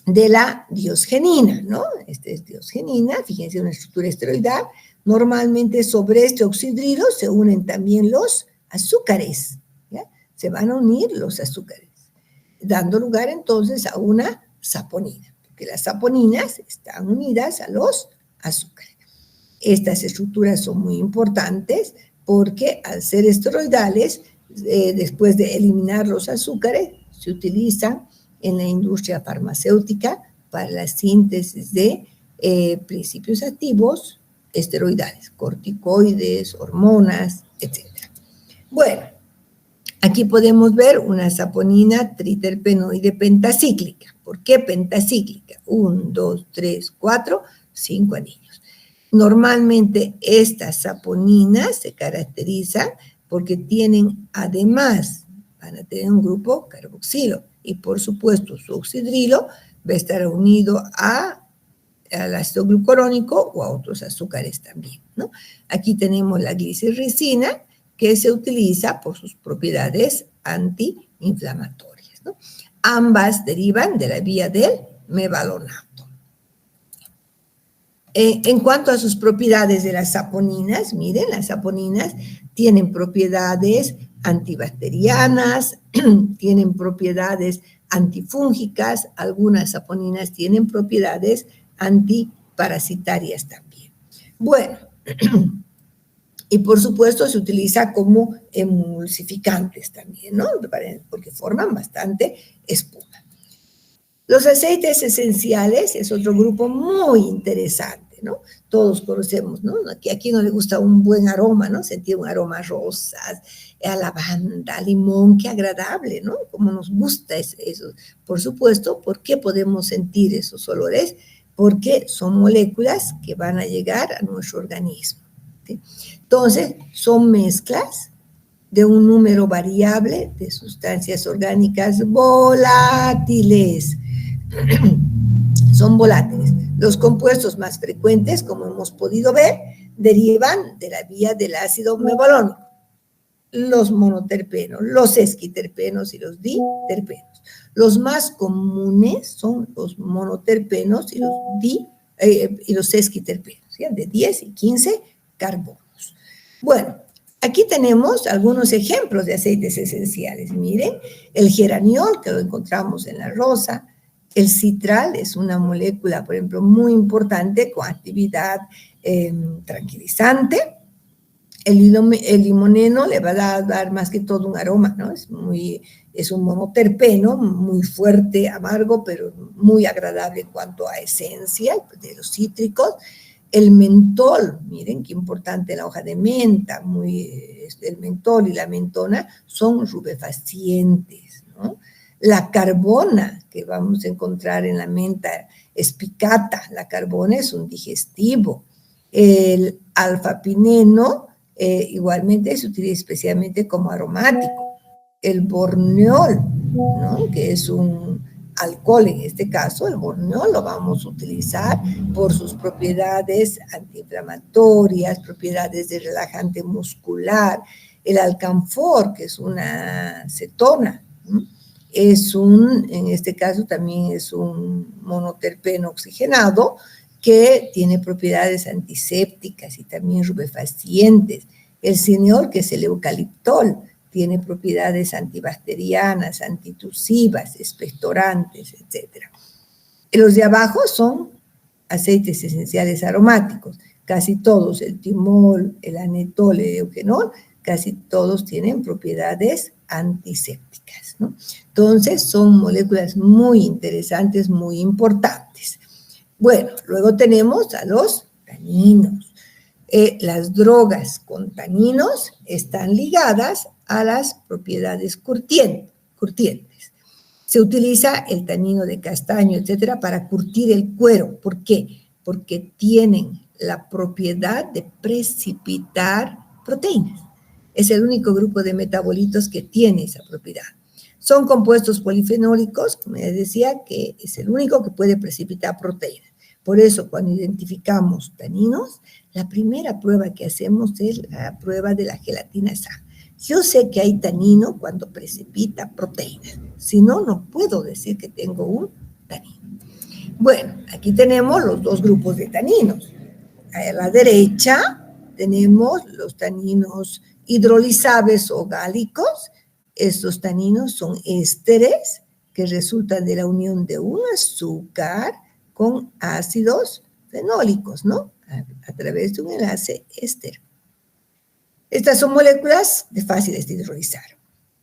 de la diosgenina, ¿no? Esta es diosgenina, fíjense, una estructura esteroidal. Normalmente sobre este oxidrilo se unen también los azúcares, ¿ya? Se van a unir los azúcares, dando lugar entonces a una saponina, porque las saponinas están unidas a los azúcares. Estas estructuras son muy importantes porque al ser esteroidales, después de eliminar los azúcares, se utilizan en la industria farmacéutica para la síntesis de principios activos esteroidales, corticoides, hormonas, etc. Bueno, aquí podemos ver una saponina triterpenoide pentacíclica. ¿Por qué pentacíclica? 1, 2, 3, 4, 5 anillos. Normalmente estas saponinas se caracterizan porque tienen, además, van a tener un grupo carboxilo y por supuesto su oxidrilo va a estar unido al ácido glucurónico o a otros azúcares también, ¿no? Aquí tenemos la glicerricina, que se utiliza por sus propiedades antiinflamatorias, ¿no? Ambas derivan de la vía del mevalonato. En cuanto a sus propiedades de las saponinas, miren, las saponinas tienen propiedades antibacterianas, tienen propiedades antifúngicas, algunas saponinas tienen propiedades antiparasitarias también. Bueno, y por supuesto se utiliza como emulsificantes también, ¿no? Porque forman bastante espuma. Los aceites esenciales es otro grupo muy interesante, ¿no? Todos conocemos, ¿no? Aquí no le gusta un buen aroma, ¿no? Sentir un aroma a rosas, a lavanda, a limón, qué agradable, ¿no? Como nos gusta eso. Por supuesto, ¿por qué podemos sentir esos olores? Porque son moléculas que van a llegar a nuestro organismo, ¿sí? Entonces, son mezclas de un número variable de sustancias orgánicas volátiles. Son volátiles. Los compuestos más frecuentes, como hemos podido ver, derivan de la vía del ácido mevalónico. Los monoterpenos, los esquiterpenos y los diterpenos. Los más comunes son los monoterpenos y los esquiterpenos, ¿sí? De 10 y 15 carbonos. Bueno, aquí tenemos algunos ejemplos de aceites esenciales. Miren, el geraniol, que lo encontramos en la rosa. El citral es una molécula, por ejemplo, muy importante con actividad tranquilizante. El limoneno le va a dar más que todo un aroma, ¿no? Es un monoterpeno muy fuerte, amargo, pero muy agradable en cuanto a esencia de los cítricos. El mentol, miren qué importante la hoja de menta, el mentol y la mentona son rubefacientes, ¿no? La carbona, que vamos a encontrar en la menta espicata, la carbona es un digestivo. El alfapineno, igualmente se utiliza especialmente como aromático. El borneol, ¿no? Que es un alcohol en este caso, el borneol lo vamos a utilizar por sus propiedades antiinflamatorias, propiedades de relajante muscular. El alcanfor, que es una cetona, ¿no? En este caso también es un monoterpeno oxigenado que tiene propiedades antisépticas y también rubefacientes. El cineol, que es el eucaliptol, tiene propiedades antibacterianas, antitusivas, expectorantes, etc. Los de abajo son aceites esenciales aromáticos. Casi todos, el timol, el anetol, el eugenol, casi todos tienen propiedades antisépticas, ¿no? Entonces, son moléculas muy interesantes, muy importantes. Bueno, luego tenemos a los taninos. Las drogas con taninos están ligadas a las propiedades curtientes. Se utiliza el tanino de castaño, etcétera, para curtir el cuero. ¿Por qué? Porque tienen la propiedad de precipitar proteínas. Es el único grupo de metabolitos que tiene esa propiedad. Son compuestos polifenólicos, como les decía, que es el único que puede precipitar proteínas. Por eso, cuando identificamos taninos, la primera prueba que hacemos es la prueba de la gelatina SAM. Yo sé que hay tanino cuando precipita proteínas. Si no, no puedo decir que tengo un tanino. Bueno, aquí tenemos los dos grupos de taninos. A la derecha tenemos los taninos hidrolizables o gálicos. Estos taninos son ésteres que resultan de la unión de un azúcar con ácidos fenólicos, ¿no? A través de un enlace éster. Estas son moléculas fáciles de hidrolizar.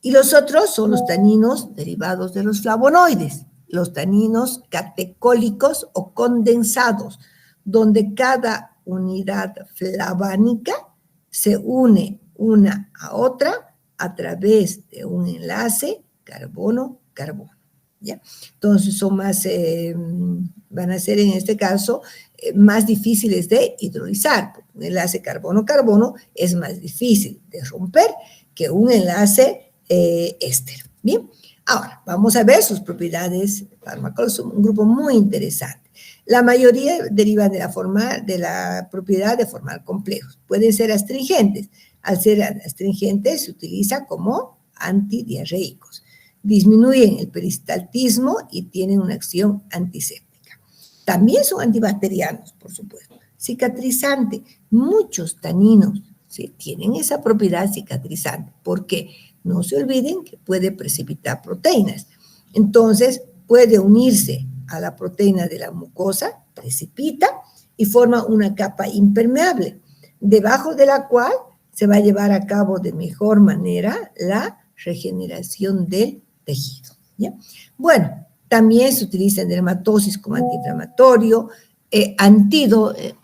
Y los otros son los taninos derivados de los flavonoides, los taninos catecólicos o condensados, donde cada unidad flavánica se une una a otra a través de un enlace carbono-carbono. ¿Ya? Entonces son más, van a ser en este caso más difíciles de hidrolizar. Un enlace carbono-carbono es más difícil de romper que un enlace éster. Bien, ahora vamos a ver sus propiedades farmacológicas, un grupo muy interesante. La mayoría derivan de la propiedad de formar complejos. Pueden ser astringentes. Al ser astringentes se utiliza como antidiarreicos. Disminuyen el peristaltismo y tienen una acción antiséptica. También son antibacterianos, por supuesto. Cicatrizante. Muchos taninos, ¿sí?, tienen esa propiedad cicatrizante. ¿Por qué? No se olviden que puede precipitar proteínas. Entonces, puede unirse a la proteína de la mucosa, precipita y forma una capa impermeable, debajo de la cual se va a llevar a cabo de mejor manera la regeneración del tejido. ¿Ya? Bueno, también se utiliza en dermatosis como antiinflamatorio,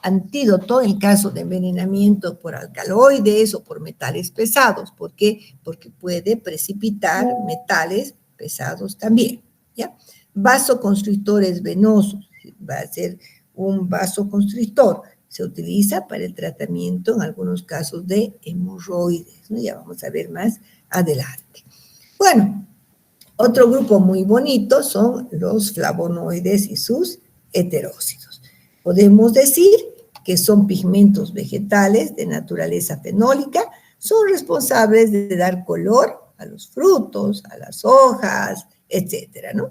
antídoto en caso de envenenamiento por alcaloides o por metales pesados. ¿Por qué? Porque puede precipitar metales pesados también. ¿Ya? Vasoconstrictores venosos, va a ser un vasoconstrictor. Se utiliza para el tratamiento en algunos casos de hemorroides, ¿no? Ya vamos a ver más adelante. Bueno, otro grupo muy bonito son los flavonoides y sus heterócidos. Podemos decir que son pigmentos vegetales de naturaleza fenólica, son responsables de dar color a los frutos, a las hojas, etcétera, ¿no?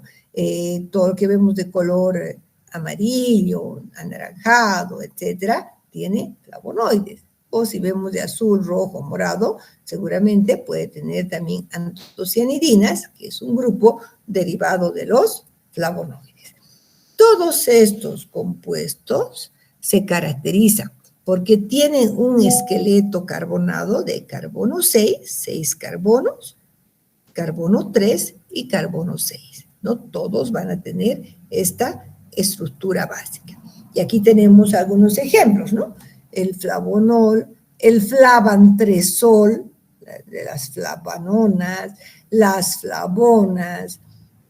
Todo lo que vemos de color amarillo, anaranjado, etcétera, tiene flavonoides. O si vemos de azul, rojo, morado, seguramente puede tener también antocianidinas, que es un grupo derivado de los flavonoides. Todos estos compuestos se caracterizan porque tienen un esqueleto carbonado de carbono 6 carbonos, carbono 3 y carbono 6, ¿no? Todos van a tener esta estructura básica. Y aquí tenemos algunos ejemplos, ¿no? El flavonol, el flavantresol, de las flavanonas, las flavonas,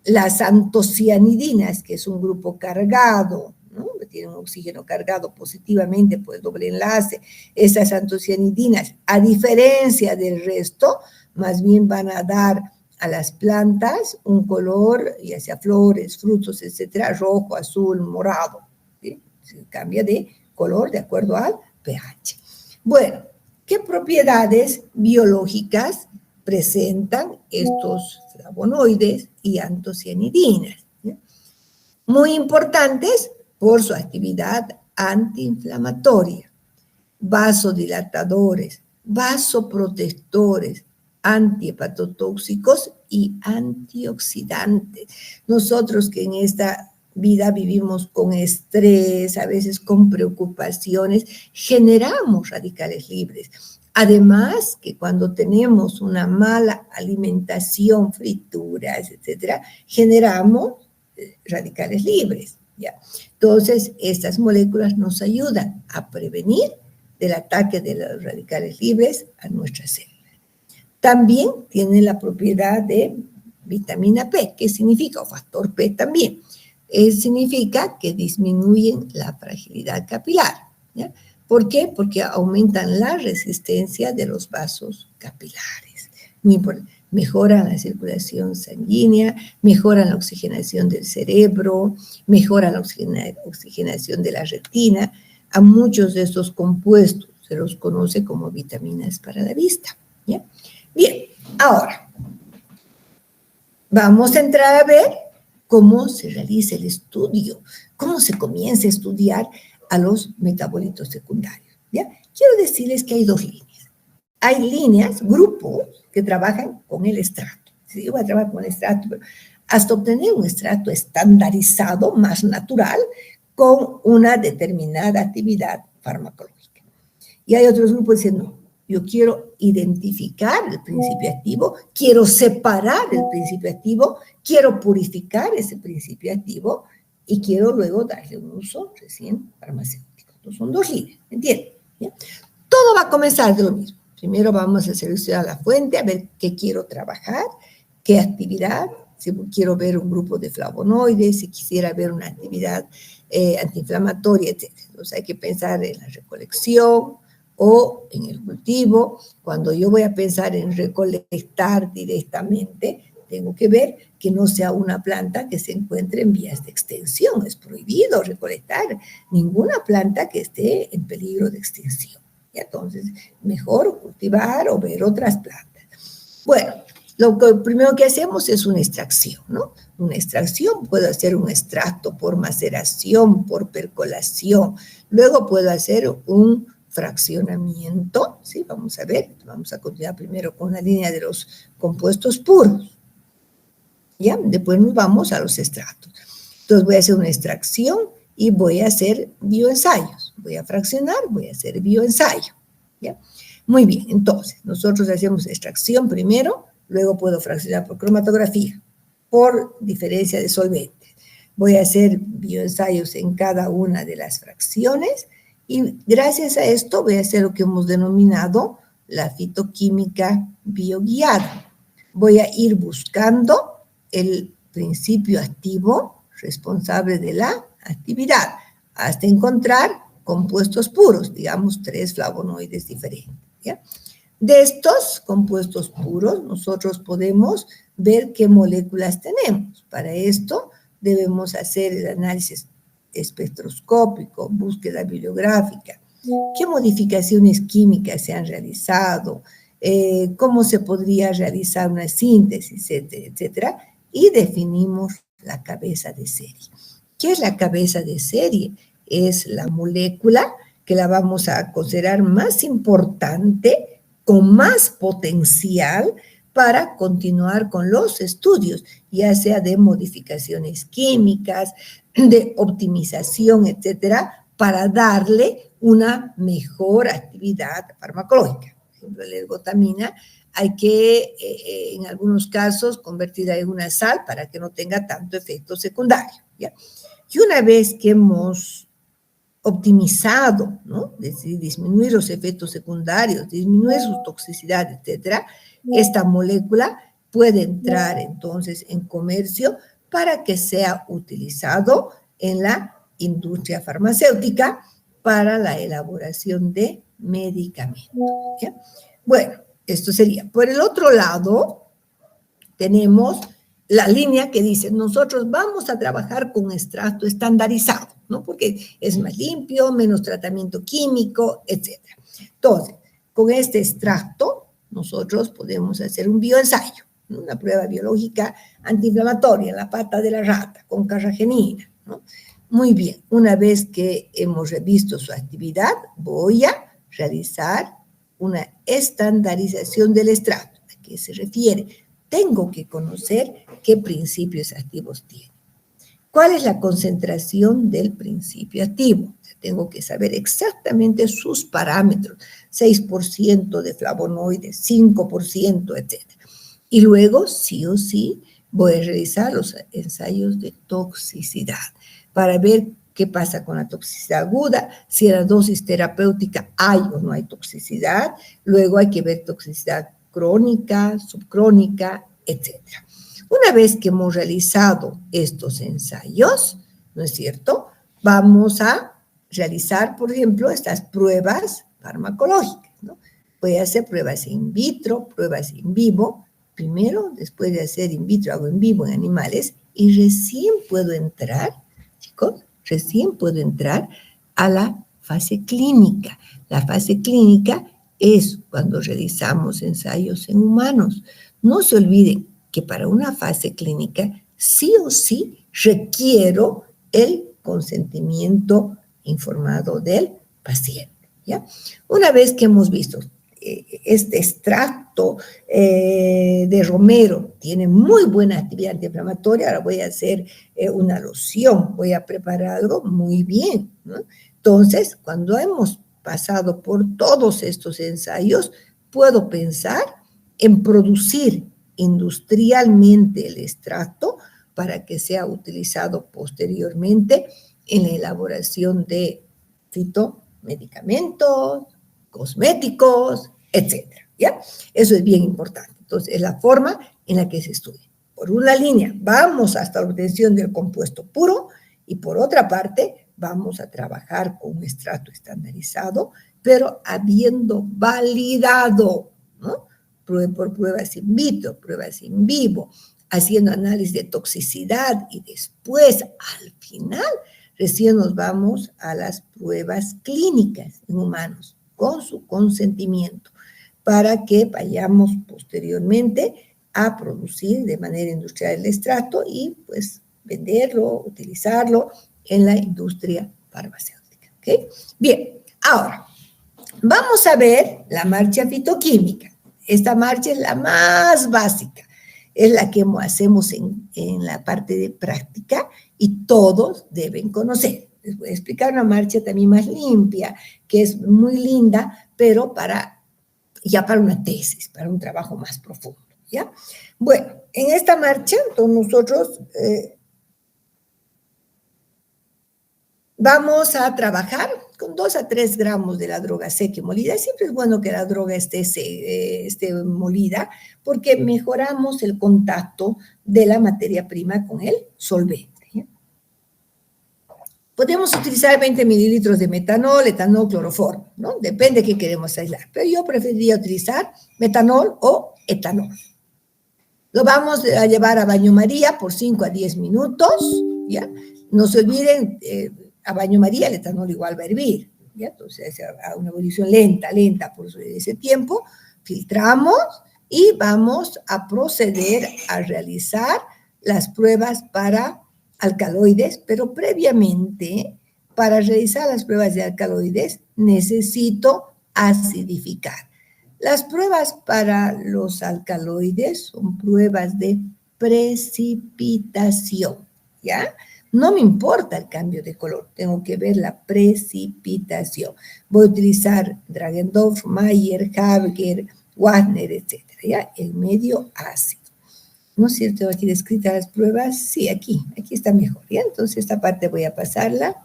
las antocianidinas, que es un grupo cargado, ¿no? Tiene un oxígeno cargado positivamente por el doble enlace. Esas antocianidinas, a diferencia del resto, más bien van a dar a las plantas un color, ya sea flores, frutos, etcétera, rojo, azul, morado, ¿sí? Se cambia de color de acuerdo al pH. Bueno, ¿qué propiedades biológicas presentan estos flavonoides y antocianidinas? ¿Sí? Muy importantes por su actividad antiinflamatoria, vasodilatadores, vasoprotectores, antihepatotóxicos y antioxidantes. Nosotros que en esta vida vivimos con estrés, a veces con preocupaciones, generamos radicales libres. Además, que cuando tenemos una mala alimentación, frituras, etcétera, generamos radicales libres, ¿ya? Entonces, estas moléculas nos ayudan a prevenir del ataque de los radicales libres a nuestras células. También tiene la propiedad de vitamina P. ¿Qué significa? O factor P también. Significa que disminuyen la fragilidad capilar, ¿ya? ¿Por qué? Porque aumentan la resistencia de los vasos capilares. Muy importante. Mejoran la circulación sanguínea, mejoran la oxigenación del cerebro, mejoran la oxigenación de la retina. A muchos de estos compuestos se los conoce como vitaminas para la vista, ¿ya? Bien, ahora vamos a entrar a ver cómo se realiza el estudio, cómo se comienza a estudiar a los metabolitos secundarios, ¿ya? Quiero decirles que hay dos líneas. Hay líneas, grupos, que trabajan con el estrato. Si yo voy a trabajar con el estrato, pero hasta obtener un estrato estandarizado, más natural, con una determinada actividad farmacológica. Y hay otros grupos que dicen, no, yo quiero identificar el principio activo, quiero separar el principio activo, quiero purificar ese principio activo y quiero luego darle un uso recién farmacéutico. Entonces son dos líneas, ¿entienden? ¿Ya? Todo va a comenzar de lo mismo. Primero vamos a seleccionar la fuente, a ver qué quiero trabajar, qué actividad, si quiero ver un grupo de flavonoides, si quisiera ver una actividad antiinflamatoria, etc. Entonces hay que pensar en la recolección o en el cultivo. Cuando yo voy a pensar en recolectar directamente, tengo que ver que no sea una planta que se encuentre en vías de extinción. Es prohibido recolectar ninguna planta que esté en peligro de extinción. Y entonces, mejor cultivar o ver otras plantas. Bueno, lo primero que hacemos es una extracción, ¿no? Una extracción, puedo hacer un extracto por maceración, por percolación. Luego puedo hacer un fraccionamiento, ¿sí? Vamos a ver, vamos a continuar primero con la línea de los compuestos puros. ¿Ya? Después nos vamos a los extractos. Entonces voy a hacer una extracción y voy a hacer bioensayos. Voy a fraccionar, voy a hacer bioensayo. ¿Ya? Muy bien, entonces nosotros hacemos extracción primero, luego puedo fraccionar por cromatografía, por diferencia de solventes. Voy a hacer bioensayos en cada una de las fracciones y gracias a esto voy a hacer lo que hemos denominado la fitoquímica bioguiada. Voy a ir buscando el principio activo responsable de la actividad, hasta encontrar compuestos puros, digamos 3 flavonoides diferentes. ¿Ya? De estos compuestos puros, nosotros podemos ver qué moléculas tenemos. Para esto debemos hacer el análisis espectroscópico, búsqueda bibliográfica, qué modificaciones químicas se han realizado, cómo se podría realizar una síntesis, etcétera, etcétera, y definimos la cabeza de serie. ¿Qué es la cabeza de serie? Es la molécula que la vamos a considerar más importante, con más potencial para continuar con los estudios, ya sea de modificaciones químicas, de optimización, etcétera, para darle una mejor actividad farmacológica. Por ejemplo, la ergotamina hay que, en algunos casos, convertirla en una sal para que no tenga tanto efecto secundario, ¿ya? Y una vez que hemos optimizado, ¿no? Disminuir los efectos secundarios, disminuir su toxicidad, etcétera, esta molécula puede entrar entonces en comercio para que sea utilizado en la industria farmacéutica para la elaboración de medicamentos. ¿Ya? Bueno, esto sería. Por el otro lado, tenemos la línea que dice, nosotros vamos a trabajar con extracto estandarizado, ¿no? Porque es más limpio, menos tratamiento químico, etc. Entonces, con este extracto, nosotros podemos hacer un bioensayo, ¿no? Una prueba biológica antiinflamatoria en la pata de la rata, con carragenina, ¿no? Muy bien, una vez que hemos revisto su actividad, voy a realizar una estandarización del extracto. ¿A qué se refiere? Tengo que conocer qué principios activos tiene. ¿Cuál es la concentración del principio activo? Tengo que saber exactamente sus parámetros, 6% de flavonoides, 5%, etc. Y luego, sí o sí, voy a realizar los ensayos de toxicidad para ver qué pasa con la toxicidad aguda, si en la dosis terapéutica hay o no hay toxicidad. Luego hay que ver toxicidad crónica, subcrónica, etc. Una vez que hemos realizado estos ensayos, ¿no es cierto?, vamos a realizar, por ejemplo, estas pruebas farmacológicas, ¿no? Voy a hacer pruebas in vitro, pruebas in vivo. Primero, después de hacer in vitro, hago en vivo en animales y recién puedo entrar, chicos, recién puedo entrar a la fase clínica. La fase clínica es cuando realizamos ensayos en humanos. No se olviden que para una fase clínica sí o sí requiero el consentimiento informado del paciente, ¿ya? Una vez que hemos visto este extracto de romero tiene muy buena actividad antiinflamatoria, ahora voy a hacer una loción, voy a preparar algo muy bien, ¿no? Entonces, cuando hemos pasado por todos estos ensayos, puedo pensar en producir industrialmente el extracto para que sea utilizado posteriormente en la elaboración de fitomedicamentos, cosméticos, etcétera, ¿ya? Eso es bien importante. Entonces, es la forma en la que se estudia. Por una línea, vamos hasta la obtención del compuesto puro y por otra parte, vamos a trabajar con un extracto estandarizado, pero habiendo validado, ¿no? Por pruebas in vitro, pruebas in vivo, haciendo análisis de toxicidad y después, al final, recién nos vamos a las pruebas clínicas en humanos, con su consentimiento, para que vayamos posteriormente a producir de manera industrial el extracto y pues venderlo, utilizarlo en la industria farmacéutica. ¿Okay? Bien, ahora vamos a ver la marcha fitoquímica. Esta marcha es la más básica, es la que hacemos en la parte de práctica y todos deben conocer. Les voy a explicar una marcha también más limpia, que es muy linda, pero ya para una tesis, para un trabajo más profundo, ¿ya? Bueno, en esta marcha, entonces nosotros vamos a trabajar con 2 a 3 gramos de la droga seca y molida. Siempre es bueno que la droga esté molida porque mejoramos el contacto de la materia prima con el solvente. ¿Ya? Podemos utilizar 20 mililitros de metanol, etanol, cloroformo, ¿no? Depende de qué queremos aislar. Pero yo preferiría utilizar metanol o etanol. Lo vamos a llevar a baño María por 5 a 10 minutos, ¿ya? No se olviden, a baño María el etanol igual va a hervir, ¿ya? Entonces, a una ebullición lenta por ese tiempo, filtramos y vamos a proceder a realizar las pruebas para alcaloides, pero previamente, para realizar las pruebas de alcaloides, necesito acidificar. Las pruebas para los alcaloides son pruebas de precipitación, ¿ya? No me importa el cambio de color, tengo que ver la precipitación. Voy a utilizar Dragendorf, Mayer, Hager, Wagner, etcétera, ¿ya? El medio ácido. ¿No es cierto? Aquí descritas las pruebas. Sí, aquí está mejor, ¿ya? Entonces, esta parte voy a pasarla.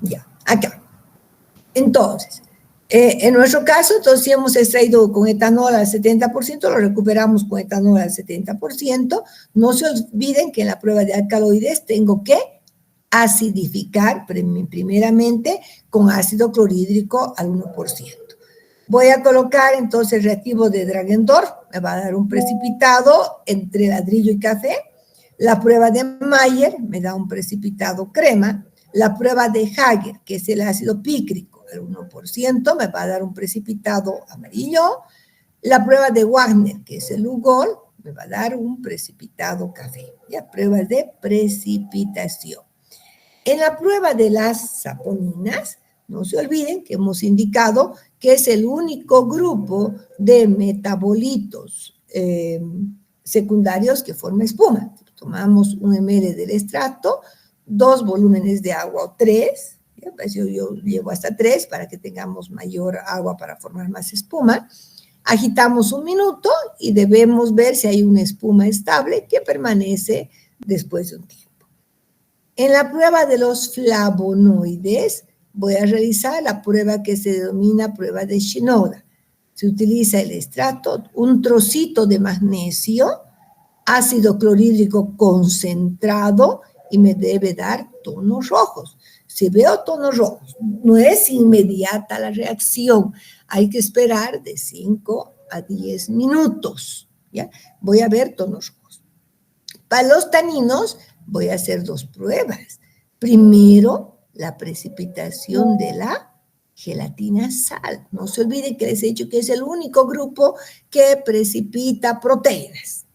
Ya, acá. Entonces, en nuestro caso, entonces, si hemos extraído con etanol al 70%, lo recuperamos con etanol al 70%. No se olviden que en la prueba de alcaloides tengo que acidificar primeramente con ácido clorhídrico al 1%. Voy a colocar entonces el reactivo de Dragendorf, me va a dar un precipitado entre ladrillo y café. La prueba de Mayer me da un precipitado crema. La prueba de Hager, que es el ácido pícrico, el 1%, me va a dar un precipitado amarillo. La prueba de Wagner, que es el Ugol, me va a dar un precipitado café. Ya, pruebas de precipitación. En la prueba de las saponinas, no se olviden que hemos indicado que es el único grupo de metabolitos secundarios que forma espuma. Tomamos 1 ml del extracto, 2 volúmenes de agua o 3, ¿ya? Pues yo llevo hasta 3 para que tengamos mayor agua para formar más espuma. Agitamos 1 minuto y debemos ver si hay una espuma estable que permanece después de un tiempo. En la prueba de los flavonoides, voy a realizar la prueba que se denomina prueba de Shinoda. Se utiliza el extracto, un trocito de magnesio, ácido clorhídrico concentrado y me debe dar tonos rojos. Si veo tonos rojos, no es inmediata la reacción, hay que esperar de 5 a 10 minutos, ¿ya? Voy a ver tonos rojos. Para los taninos voy a hacer 2 pruebas. Primero, la precipitación de la gelatina sal. No se olviden que les he dicho que es el único grupo que precipita proteínas.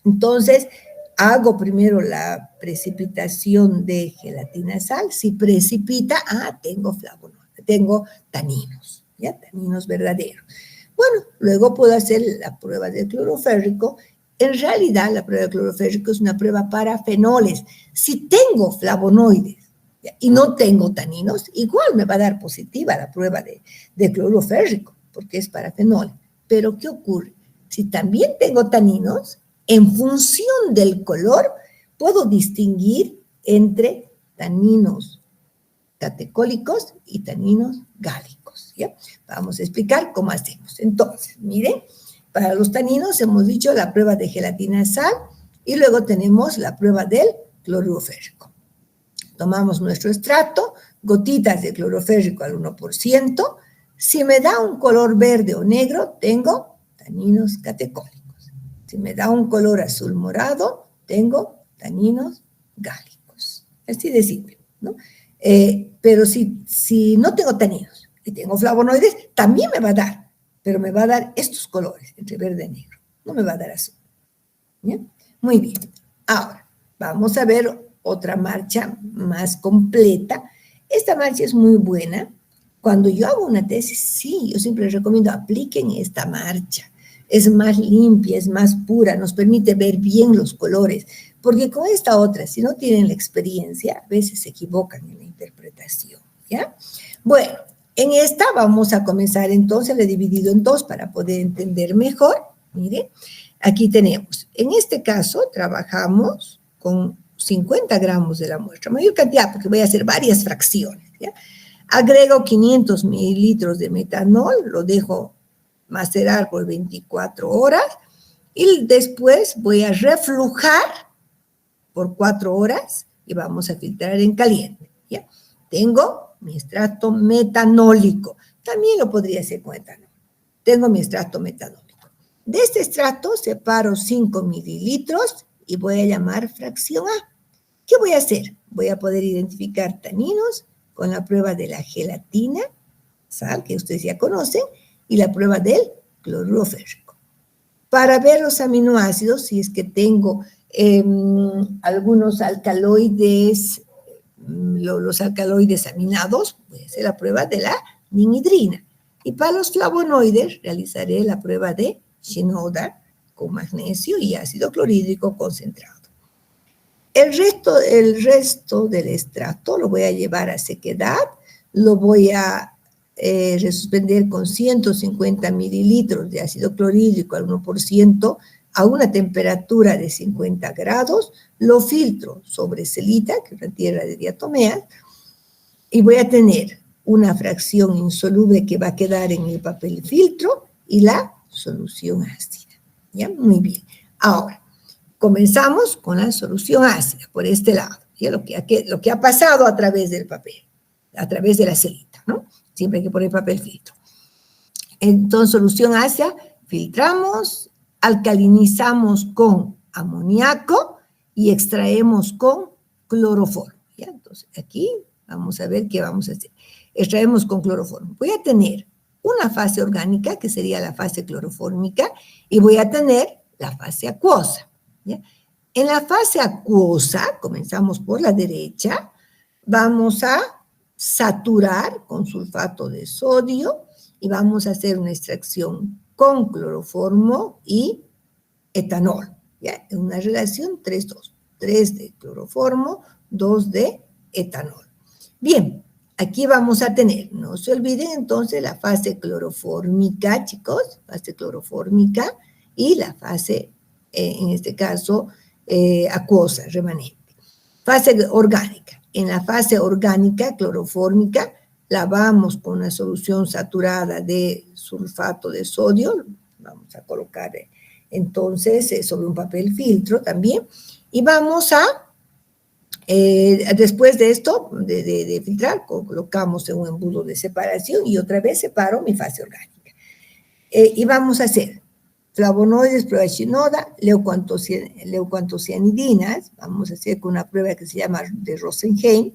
Entonces, hago primero la precipitación de gelatina sal. Si precipita, tengo flavonoides, tengo taninos, ¿ya? Taninos verdaderos. Bueno, luego puedo hacer la prueba de cloroférrico. En realidad, la prueba de cloroférrico es una prueba para fenoles. Si tengo flavonoides, y no tengo taninos, igual me va a dar positiva la prueba de cloruro férrico, porque es parafenol. Pero ¿qué ocurre? Si también tengo taninos, en función del color, puedo distinguir entre taninos catecólicos y taninos gálicos, ¿ya? Vamos a explicar cómo hacemos. Entonces, miren, para los taninos hemos dicho la prueba de gelatina sal y luego tenemos la prueba del cloruro férrico. Tomamos nuestro extracto, gotitas de cloruro férrico al 1%. Si me da un color verde o negro, tengo taninos catecólicos. Si me da un color azul morado, tengo taninos gálicos. Así de simple, ¿no? Pero si no tengo taninos y tengo flavonoides, también me va a dar, pero me va a dar estos colores, entre verde y negro. No me va a dar azul. ¿Bien? Muy bien. Ahora, vamos a ver otra marcha más completa. Esta marcha es muy buena. Cuando yo hago una tesis, sí, yo siempre les recomiendo apliquen esta marcha. Es más limpia, es más pura, nos permite ver bien los colores, porque con esta otra, si no tienen la experiencia, a veces se equivocan en la interpretación, ¿ya? Bueno, en esta vamos a comenzar entonces, le he dividido en dos para poder entender mejor. Miren, aquí tenemos, en este caso trabajamos con 50 gramos de la muestra, mayor cantidad porque voy a hacer varias fracciones, ¿ya? Agrego 500 mililitros de metanol, lo dejo macerar por 24 horas y después voy a reflujar por 4 horas y vamos a filtrar en caliente, ¿ya? Tengo mi extracto metanólico, también lo podría hacer con etanol. Tengo mi extracto metanólico. De este extracto separo 5 mililitros y voy a llamar fracción A. ¿Qué voy a hacer? Voy a poder identificar taninos con la prueba de la gelatina, sal, que ustedes ya conocen, y la prueba del cloruro férrico. Para ver los aminoácidos, si es que tengo algunos alcaloides, los alcaloides aminados, voy a hacer la prueba de la ninhidrina. Y para los flavonoides, realizaré la prueba de Shinoda con magnesio y ácido clorhídrico concentrado. El resto del extracto lo voy a llevar a sequedad, lo voy a resuspender con 150 mililitros de ácido clorhídrico al 1% a una temperatura de 50 grados, lo filtro sobre celita, que es una tierra de diatomeas, y voy a tener una fracción insoluble que va a quedar en el papel filtro y la solución ácida. ¿Ya? Muy bien. Ahora, comenzamos con la solución ácida, por este lado, ¿ya? Lo que ha pasado a través del papel, a través de la celita, ¿no? Siempre hay que poner papel filtro. Entonces, solución ácida, filtramos, alcalinizamos con amoníaco y extraemos con cloroformo, ¿ya? Entonces, aquí vamos a ver qué vamos a hacer. Extraemos con cloroformo. Voy a tener una fase orgánica, que sería la fase clorofórmica, y voy a tener la fase acuosa, ¿ya? En la fase acuosa, comenzamos por la derecha, vamos a saturar con sulfato de sodio y vamos a hacer una extracción con cloroformo y etanol, ¿ya? En una relación 3-2, 3 de cloroformo, 2 de etanol. Bien, aquí vamos a tener, no se olviden entonces la fase clorofórmica, chicos, fase clorofórmica y la fase, en este caso, acuosa, remanente. Fase orgánica. En la fase orgánica, clorofórmica, lavamos con una solución saturada de sulfato de sodio, vamos a colocar entonces sobre un papel filtro también, y vamos a, después de esto, de filtrar, colocamos en un embudo de separación y otra vez separo mi fase orgánica. Y vamos a hacer flavonoides, prueba de Shinoda, leucoantocianidinas, vamos a hacer con una prueba que se llama de Rosenheim.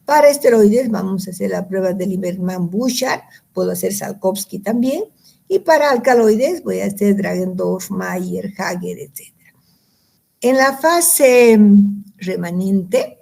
Para esteroides vamos a hacer la prueba de Lieberman-Bouchard, puedo hacer Salkovsky también, y para alcaloides voy a hacer Dragendorf, Mayer, Hager, etc. En la fase remanente,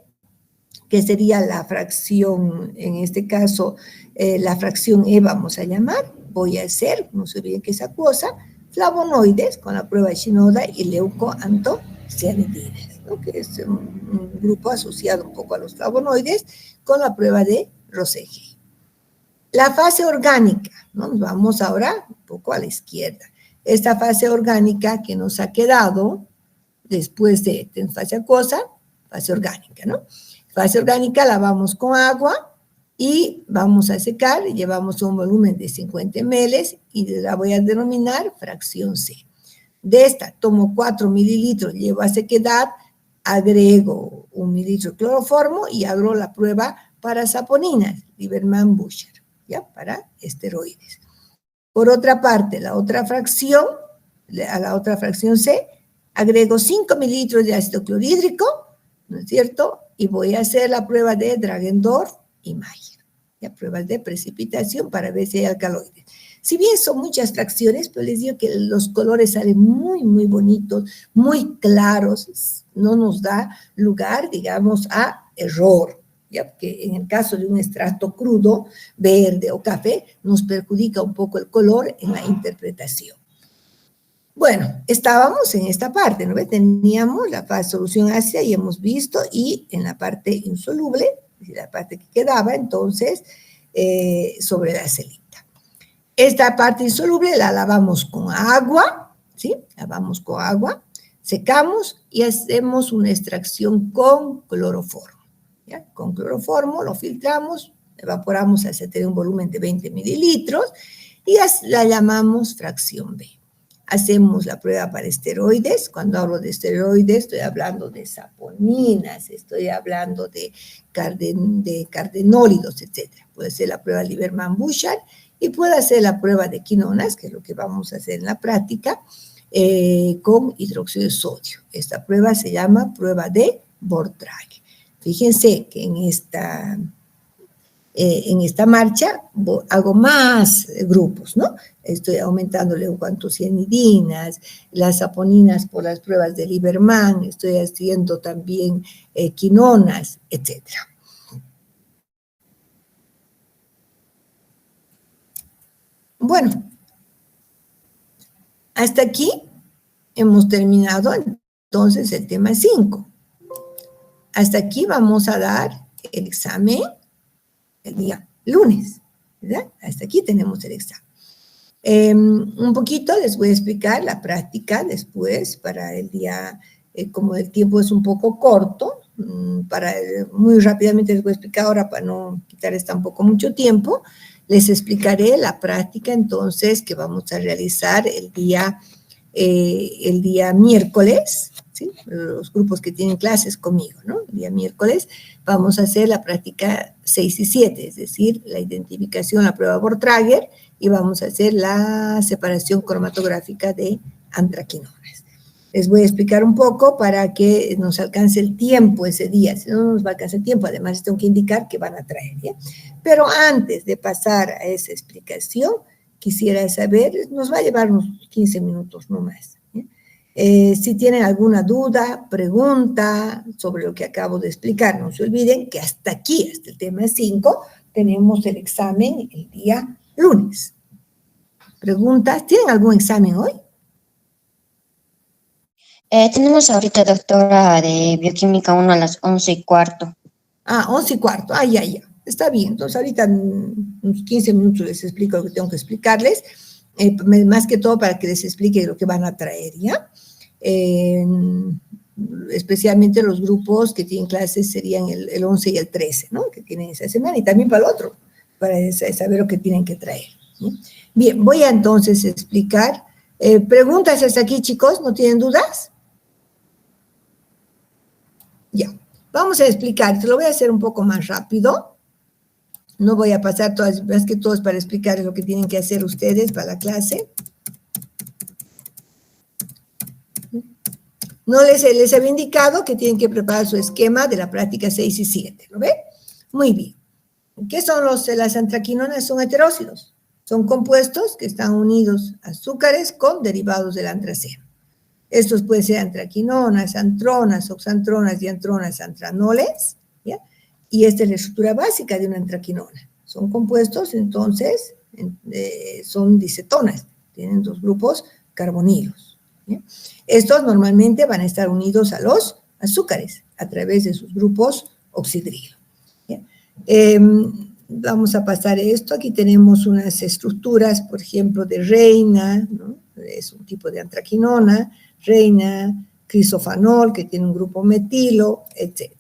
que sería la fracción, en este caso, la fracción E vamos a llamar, voy a hacer, no se olviden que es acuosa, flavonoides con la prueba de Shinoda y leucoantocianidinas, ¿no? Que es un grupo asociado un poco a los flavonoides con la prueba de Roseggi. La fase orgánica, ¿no? Nos vamos ahora un poco a la izquierda. Esta fase orgánica que nos ha quedado después de fase acuosa, fase orgánica, ¿no? Fase orgánica lavamos con agua y vamos a secar, llevamos un volumen de 50 ml y la voy a denominar fracción C. De esta tomo 4 mililitros, llevo a sequedad, agrego 1 mililitro de cloroformo y hago la prueba para saponinas, Lieberman-Buscher, ¿ya? Para esteroides. Por otra parte, a la otra fracción C, agrego 5 mililitros de ácido clorhídrico, ¿no es cierto? Y voy a hacer la prueba de Dragendorf y Mayer, ¿ya? Pruebas de precipitación para ver si hay alcaloides. Si bien son muchas fracciones, pero les digo que los colores salen muy, muy bonitos, muy claros, no nos da lugar, digamos, a error, ¿ya? Porque en el caso de un extracto crudo, verde o café, nos perjudica un poco el color en la interpretación. Bueno, estábamos en esta parte, ¿no? Teníamos la fase solución ácida y hemos visto, y en la parte insoluble, la parte que quedaba, entonces, sobre la celita. Esta parte insoluble la lavamos con agua, ¿sí? Lavamos con agua, secamos y hacemos una extracción con cloroformo, ¿ya? Con cloroformo lo filtramos, evaporamos hasta tener un volumen de 20 mililitros y la llamamos fracción B. Hacemos la prueba para esteroides. Cuando hablo de esteroides, estoy hablando de saponinas, estoy hablando de cardenólidos, etc. Puede ser la prueba Lieberman-Buscher y puede hacer la prueba de quinonas, que es lo que vamos a hacer en la práctica, con hidróxido de sodio. Esta prueba se llama prueba de Bortrage. Fíjense que en esta marcha hago más grupos, ¿no? Estoy aumentando leucoantocianidinas, las saponinas por las pruebas de Lieberman, estoy haciendo también quinonas, etc. Bueno, hasta aquí hemos terminado entonces el tema 5. Hasta aquí vamos a dar el examen el día lunes, ¿verdad? Hasta aquí tenemos el examen. Un poquito les voy a explicar la práctica después para el día, como el tiempo es un poco corto, muy rápidamente les voy a explicar ahora para no quitarles tampoco mucho tiempo, les explicaré la práctica entonces que vamos a realizar el día miércoles, ¿sí? Los grupos que tienen clases conmigo, ¿no? El día miércoles vamos a hacer la práctica 6 y 7, es decir, la identificación, la prueba Bortrager, y vamos a hacer la separación cromatográfica de antraquinonas. Les voy a explicar un poco para que nos alcance el tiempo ese día, si no nos va a alcanzar el tiempo, además tengo que indicar que van a traer, ¿ya? Pero antes de pasar a esa explicación, quisiera saber, nos va a llevar unos 15 minutos, no más. Si tienen alguna duda, pregunta sobre lo que acabo de explicar, no se olviden que hasta aquí, hasta el tema 5, tenemos el examen el día lunes. ¿Preguntas? ¿Tienen algún examen hoy? Tenemos ahorita, doctora, de bioquímica 1 a las 11:15. Ah, 11:15. Ah, ya. Está bien. Entonces, ahorita en unos 15 minutos les explico lo que tengo que explicarles. Más que todo para que les explique lo que van a traer, ¿ya? Especialmente los grupos que tienen clases serían el 11 y el 13, ¿no? Que tienen esa semana, y también para el otro, para saber lo que tienen que traer, ¿sí? Bien, voy a entonces explicar. ¿Preguntas hasta aquí, chicos? ¿No tienen dudas? Ya, vamos a explicar. Te lo voy a hacer un poco más rápido. No voy a pasar todas, más que todo es para explicarles lo que tienen que hacer ustedes para la clase. No les había indicado que tienen que preparar su esquema de la práctica 6 y 7, ¿lo ven? Muy bien. ¿Qué son las antraquinonas? Son heterócidos. Son compuestos que están unidos a azúcares con derivados del antraceno. Estos pueden ser antraquinonas, antronas, oxantronas, diantronas, antranoles, ¿ya? Y esta es la estructura básica de una antraquinona. Son compuestos, entonces, son dicetonas. Tienen dos grupos carbonilos. ¿Bien? Estos normalmente van a estar unidos a los azúcares a través de sus grupos oxidrilo. Vamos a pasar esto. Aquí tenemos unas estructuras, por ejemplo, de reina, ¿no? Es un tipo de antraquinona, reina, crisofanol, que tiene un grupo metilo, etc.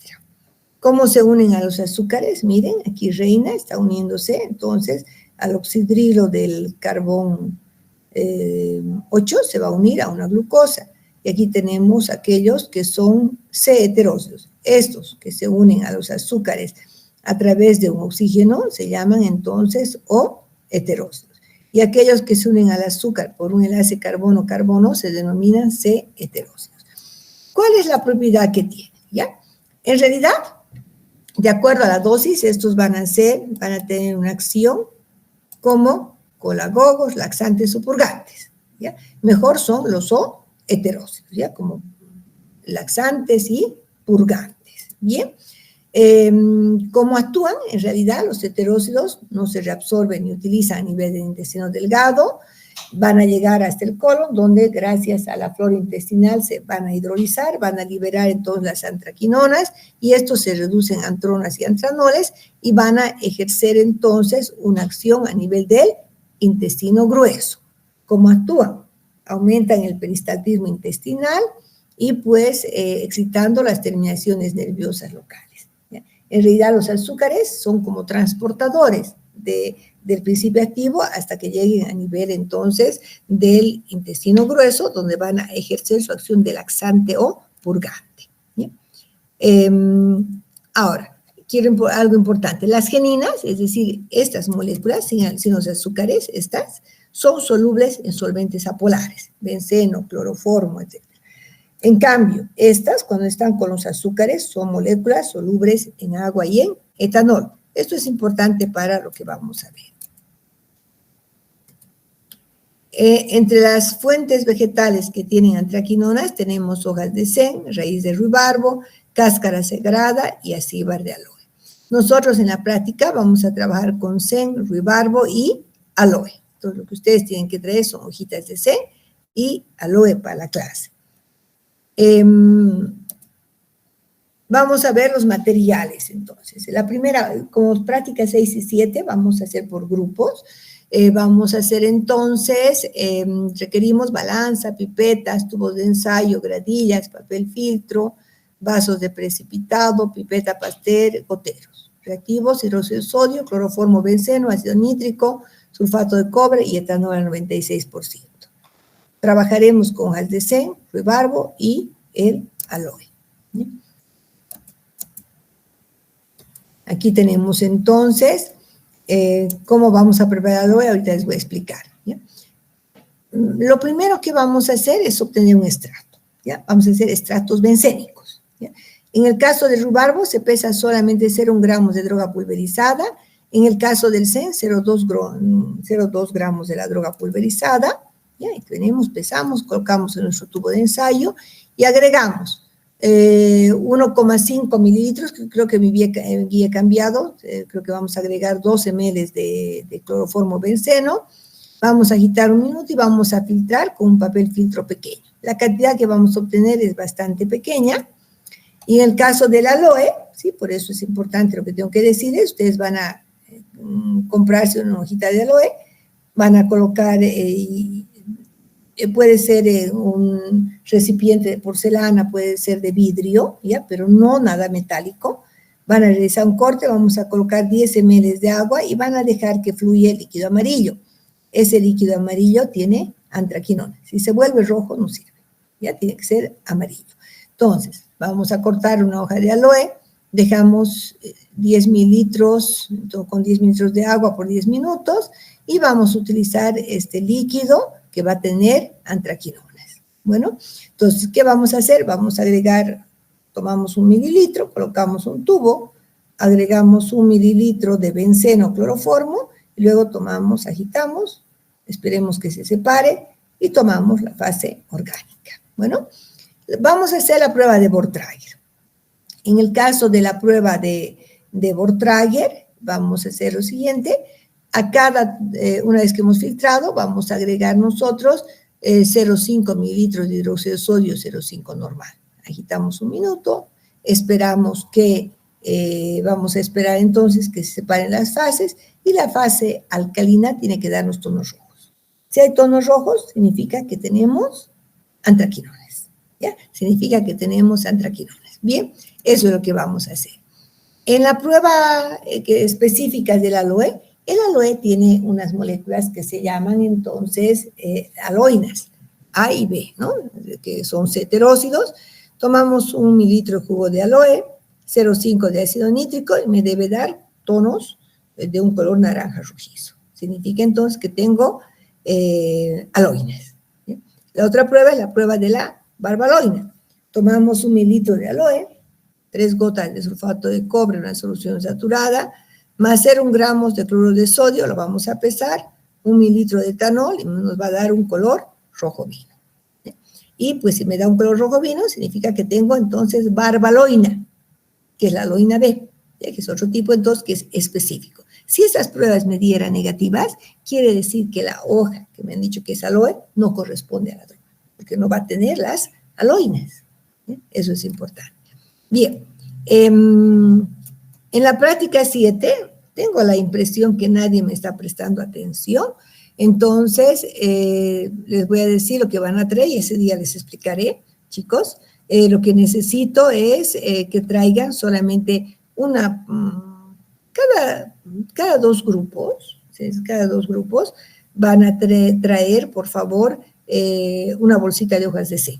¿Cómo se unen a los azúcares? Miren, aquí reina está uniéndose, entonces, al oxidrilo del carbón 8 se va a unir a una glucosa. Y aquí tenemos aquellos que son C-heterócidos. Estos que se unen a los azúcares a través de un oxígeno se llaman entonces O-heterócidos. Y aquellos que se unen al azúcar por un enlace carbono-carbono se denominan C-heterócidos. ¿Cuál es la propiedad que tienen? ¿Ya? En realidad, de acuerdo a la dosis, estos van a tener una acción como colagogos, laxantes o purgantes. ¿Ya? Mejor son los O-heterócidos, ¿ya? Como laxantes y purgantes. Bien. ¿Cómo actúan? En realidad, los heterócidos no se reabsorben ni utilizan a nivel del intestino delgado, van a llegar hasta el colon, donde gracias a la flora intestinal se van a hidrolizar, van a liberar entonces las antraquinonas, y estos se reducen a antronas y antranoles, y van a ejercer entonces una acción a nivel del intestino grueso. ¿Cómo actúan? Aumentan el peristaltismo intestinal y pues excitando las terminaciones nerviosas locales. En realidad los azúcares son como transportadores del principio activo hasta que lleguen a nivel entonces del intestino grueso, donde van a ejercer su acción de laxante o purgante. Ahora, quiero algo importante. Las geninas, es decir, estas moléculas sin los azúcares, estas son solubles en solventes apolares, benceno, cloroformo, etc. En cambio, estas, cuando están con los azúcares, son moléculas solubles en agua y en etanol. Esto es importante para lo que vamos a ver. Entre las fuentes vegetales que tienen antraquinonas tenemos hojas de sen, raíz de ruibarbo, cáscara sagrada y acíbar de aloe. Nosotros en la práctica vamos a trabajar con sen, ruibarbo y aloe. Entonces, lo que ustedes tienen que traer son hojitas de sen y aloe para la clase. Vamos a ver los materiales, entonces. La primera, como práctica 6 y 7, vamos a hacer por grupos. Vamos a hacer entonces, requerimos balanza, pipetas, tubos de ensayo, gradillas, papel filtro, vasos de precipitado, pipeta Pasteur, goteros. Reactivos, hidróxido de sodio, cloroformo, benceno, ácido nítrico, sulfato de cobre y etanol al 96%. Trabajaremos con hojas de sen, ruibarbo y el aloe. Aquí tenemos entonces cómo vamos a preparar el aloe, ahorita les voy a explicar. ¿Ya? Lo primero que vamos a hacer es obtener un extracto. ¿Ya? Vamos a hacer extractos bencénicos. ¿Ya? En el caso del ruibarbo se pesa solamente 0,1 gramos de droga pulverizada. En el caso del sen, 0,2 gramos de la droga pulverizada. ¿Ya? Y tenemos, pesamos, colocamos en nuestro tubo de ensayo y agregamos 1,5 mililitros, creo que mi guía ha cambiado, creo que vamos a agregar 12 ml de cloroformo benceno, vamos a agitar un minuto y vamos a filtrar con un papel filtro pequeño. La cantidad que vamos a obtener es bastante pequeña, y en el caso del aloe, ¿sí? Por eso es importante lo que tengo que decirles, ustedes van a comprarse una hojita de aloe, van a colocar puede ser un recipiente de porcelana, puede ser de vidrio, ¿ya? Pero no nada metálico. Van a realizar un corte, vamos a colocar 10 ml de agua y van a dejar que fluya el líquido amarillo. Ese líquido amarillo tiene antraquinona. Si se vuelve rojo, no sirve. Ya tiene que ser amarillo. Entonces, vamos a cortar una hoja de aloe, dejamos 10 mililitros, con 10 mililitros de agua por 10 minutos, y vamos a utilizar este líquido que va a tener antraquinonas. Bueno, entonces, ¿qué vamos a hacer? Vamos a agregar, tomamos 1 mililitro, colocamos un tubo, agregamos 1 mililitro de benceno cloroformo, y luego tomamos, agitamos, esperemos que se separe, y tomamos la fase orgánica. Bueno, vamos a hacer la prueba de Bortrager. En el caso de la prueba de Bortrager, vamos a hacer lo siguiente. A una vez que hemos filtrado, vamos a agregar nosotros 0,5 mililitros de hidróxido de sodio, 0,5 normal. Agitamos un minuto, esperamos que, vamos a esperar entonces que se separen las fases, y la fase alcalina tiene que darnos tonos rojos. Si hay tonos rojos, significa que tenemos antraquinones, ¿ya? Significa que tenemos antraquinones. Bien, eso es lo que vamos a hacer. En la prueba específica del aloe, el aloe tiene unas moléculas que se llaman entonces aloínas, A y B, ¿no? Que son heterócidos. Tomamos 1 mililitro de jugo de aloe, 0,5 de ácido nítrico, y me debe dar tonos de un color naranja rojizo. Significa entonces que tengo aloínas. ¿Sí? La otra prueba es la prueba de la barbaloína. Tomamos 1 mililitro de aloe, 3 gotas de sulfato de cobre en una solución saturada, más 0,1 gramos de cloruro de sodio, lo vamos a pesar, 1 mililitro de etanol, y nos va a dar un color rojo vino. ¿Sí? Y pues si me da un color rojo vino, significa que tengo entonces barbaloína, que es la aloína B, ¿sí? Que es otro tipo entonces que es específico. Si esas pruebas me dieran negativas, quiere decir que la hoja que me han dicho que es aloe no corresponde a la droga, porque no va a tener las aloínas. ¿Sí? Eso es importante. Bien, en la práctica 7 tengo la impresión que nadie me está prestando atención, entonces les voy a decir lo que van a traer y ese día les explicaré, chicos. Lo que necesito es que traigan solamente una, cada 2 grupos, ¿sí? Cada 2 grupos van a traer, por favor, una bolsita de hojas de C.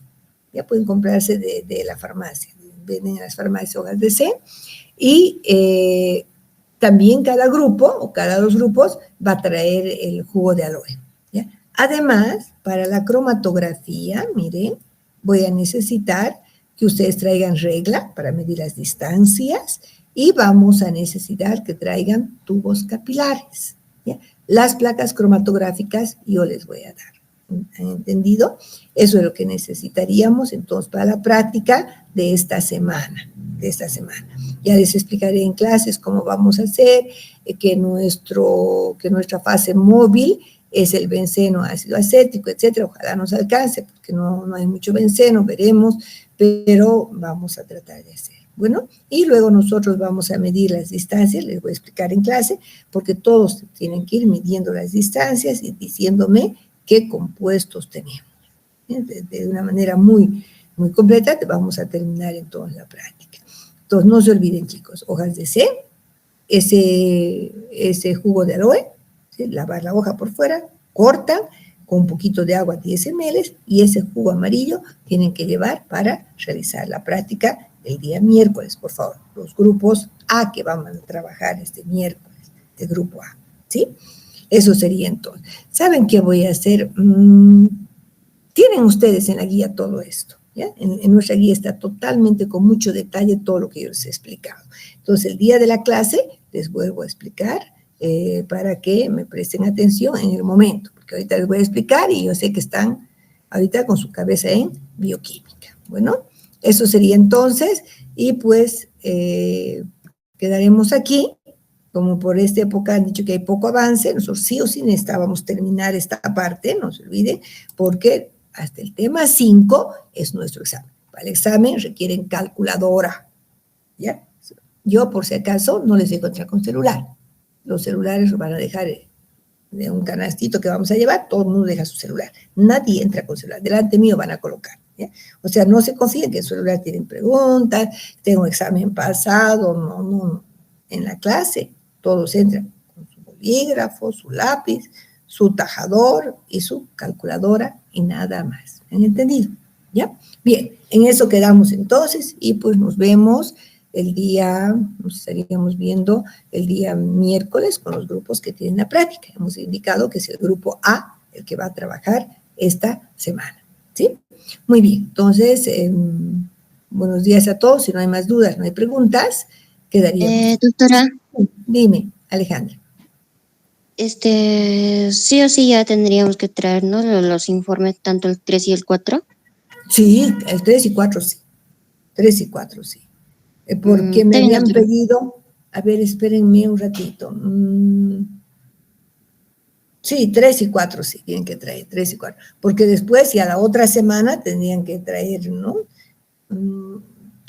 Ya pueden comprarse de la farmacia, venden en las farmacias hojas de C, y también cada grupo o cada 2 grupos va a traer el jugo de aloe. ¿Ya? Además, para la cromatografía, miren, voy a necesitar que ustedes traigan regla para medir las distancias y vamos a necesitar que traigan tubos capilares. ¿Ya? Las placas cromatográficas yo les voy a dar. ¿Han entendido? Eso es lo que necesitaríamos entonces para la práctica de esta semana. Ya les explicaré en clases cómo vamos a hacer, que nuestra fase móvil es el benceno, ácido acético, etcétera. Ojalá nos alcance, porque no hay mucho benceno, veremos, pero vamos a tratar de hacer. Bueno, y luego nosotros vamos a medir las distancias, les voy a explicar en clase, porque todos tienen que ir midiendo las distancias y diciéndome qué compuestos tenemos. De una manera muy, muy completa vamos a terminar entonces la práctica. Entonces, no se olviden, chicos, hojas de C, ese jugo de aloe, ¿sí? Lavar la hoja por fuera, cortan con un poquito de agua, 10 ml, y ese jugo amarillo tienen que llevar para realizar la práctica el día miércoles, por favor. Los grupos A que vamos a trabajar este miércoles, el grupo A, ¿sí? Eso sería entonces. ¿Saben qué voy a hacer? Tienen ustedes en la guía todo esto, ¿ya? En nuestra guía está totalmente con mucho detalle todo lo que yo les he explicado. Entonces, el día de la clase les vuelvo a explicar para que me presten atención en el momento, porque ahorita les voy a explicar y yo sé que están ahorita con su cabeza en bioquímica. Bueno, eso sería entonces, y pues quedaremos aquí. Como por esta época han dicho que hay poco avance, nosotros sí o sí necesitábamos terminar esta parte, no se olviden, porque hasta el tema 5 es nuestro examen. Para el examen requieren calculadora, ¿ya? Yo, por si acaso, no les dejo entrar con celular. Los celulares los van a dejar de un canastito que vamos a llevar, todo el mundo deja su celular. Nadie entra con celular, delante mío van a colocar, ¿ya? O sea, no se confíen que en el celular tienen preguntas, tengo examen pasado, no. En la clase todos entran con su bolígrafo, su lápiz, su tajador y su calculadora y nada más. ¿Han entendido? ¿Ya? Bien, en eso quedamos entonces y pues nos vemos nos estaríamos viendo el día miércoles con los grupos que tienen la práctica. Hemos indicado que es el grupo A el que va a trabajar esta semana. ¿Sí? Muy bien, entonces, buenos días a todos. Si no hay más dudas, no hay preguntas, quedaríamos. Doctora. Dime, Alejandra. Sí o sí ya tendríamos que traernos los informes, tanto el 3 y el 4. Sí, el 3 y 4 sí. 3 y 4 sí. Porque me habían pedido, a ver, espérenme un ratito. Sí, 3 y 4 sí, tienen que traer, 3 y 4. Porque después, ya la otra semana, tendrían que traer, ¿no?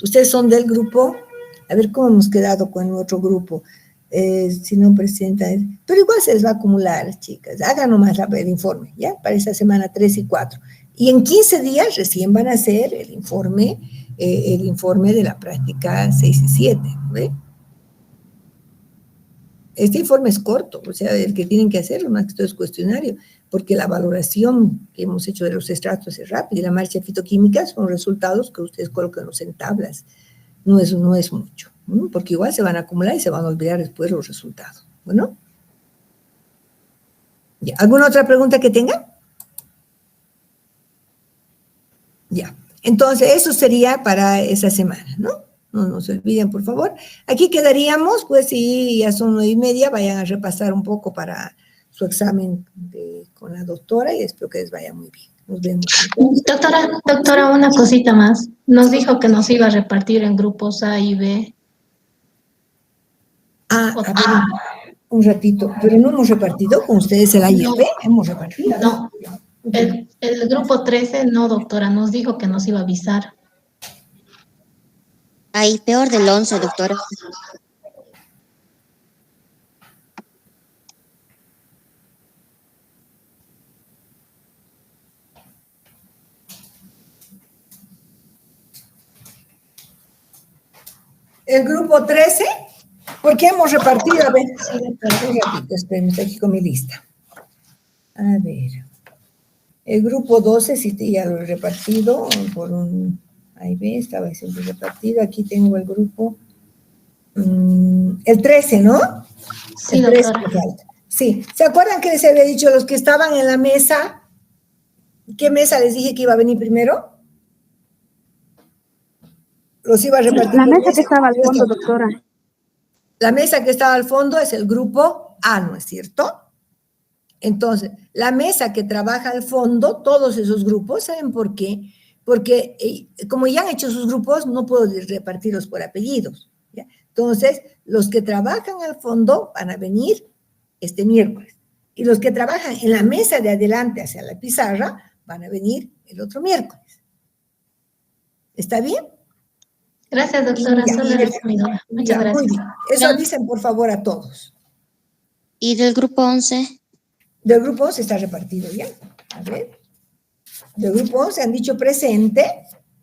Ustedes son del grupo, a ver cómo hemos quedado con otro grupo. Si no presentan, pero igual se les va a acumular, chicas. Hagan nomás el informe, ¿ya? Para esa semana 3 y 4. Y en 15 días recién van a hacer el informe de la práctica 6 y 7, ¿ve? Este informe es corto, o sea, el que tienen que hacer, más que todo es cuestionario, porque la valoración que hemos hecho de los estratos es rápida y la marcha fitoquímica son resultados que ustedes colocan en tablas. No es mucho, ¿no? Porque igual se van a acumular y se van a olvidar después los resultados. Bueno. Ya. ¿Alguna otra pregunta que tengan? Ya. Entonces, eso sería para esa semana, ¿no? No nos olviden, por favor. Aquí quedaríamos, pues sí, ya son 9:30, vayan a repasar un poco para su examen con la doctora y espero que les vaya muy bien. Nos vemos. Doctora, una cosita más. Nos dijo que nos iba a repartir en grupos A y B. A ver, un ratito, pero no hemos repartido con ustedes el A y el B, hemos repartido. No, el grupo 13, no, doctora, nos dijo que nos iba a avisar. Ahí, peor del 11, doctora. El grupo 13, ¿por qué hemos repartido? A ver, un ratito, espérenme, estoy aquí con mi lista. A ver. El grupo 12, sí, ya lo he repartido por un... Ahí ve, estaba siempre repartido. Aquí tengo el grupo... el 13, ¿no? Sí, El 13 doctora. me falta. Sí. ¿Se acuerdan que les había dicho los que estaban en la mesa? ¿Qué mesa les dije que iba a venir primero? Los iba a repartir. La mesa que estaba al fondo, doctora. La mesa que estaba al fondo es el grupo A, ¿no es cierto? Entonces, la mesa que trabaja al fondo, todos esos grupos, ¿saben por qué? Porque como ya han hecho sus grupos, no puedo repartirlos por apellidos, ¿ya? Entonces, los que trabajan al fondo van a venir este miércoles. Y los que trabajan en la mesa de adelante hacia la pizarra van a venir el otro miércoles. ¿Está bien? Gracias, doctora. Ya, Solo era mi duda. Muchas ya, muy gracias. bien. Eso dicen, por favor, a todos. ¿Y del grupo 11? Del grupo 11 está repartido, ¿ya? A ver. Del grupo 11 han dicho presente,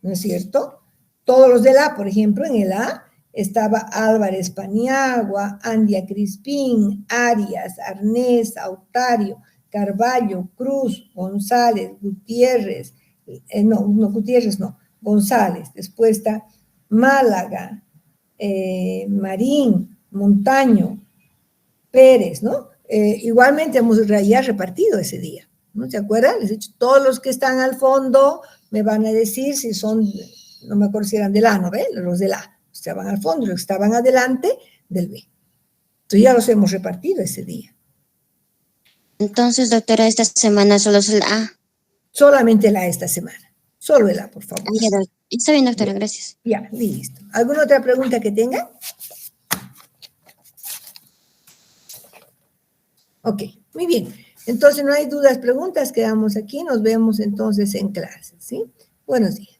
¿no es cierto? Todos los del A, por ejemplo, en el A estaba Álvarez Paniagua, Andia Crispín, Arias, Arnés, Autario, Carballo, Cruz, González, Gutiérrez, Gutiérrez no, González, después está Málaga, Marín, Montaño, Pérez, ¿no? Igualmente hemos ya repartido ese día, ¿no? ¿Se acuerdan? Les he dicho, todos los que están al fondo me van a decir si son, no me acuerdo si eran del A, ¿no ve? Los del A estaban al fondo, los que estaban adelante del B. Entonces ya los hemos repartido ese día. Entonces, doctora, esta semana solo es el A. Solamente el A esta semana. Solo el A, por favor. Está bien, doctora, gracias. Ya, listo. ¿Alguna otra pregunta que tenga? Ok, muy bien. Entonces, no hay dudas, preguntas, quedamos aquí. Nos vemos entonces en clase, ¿sí? Buenos días.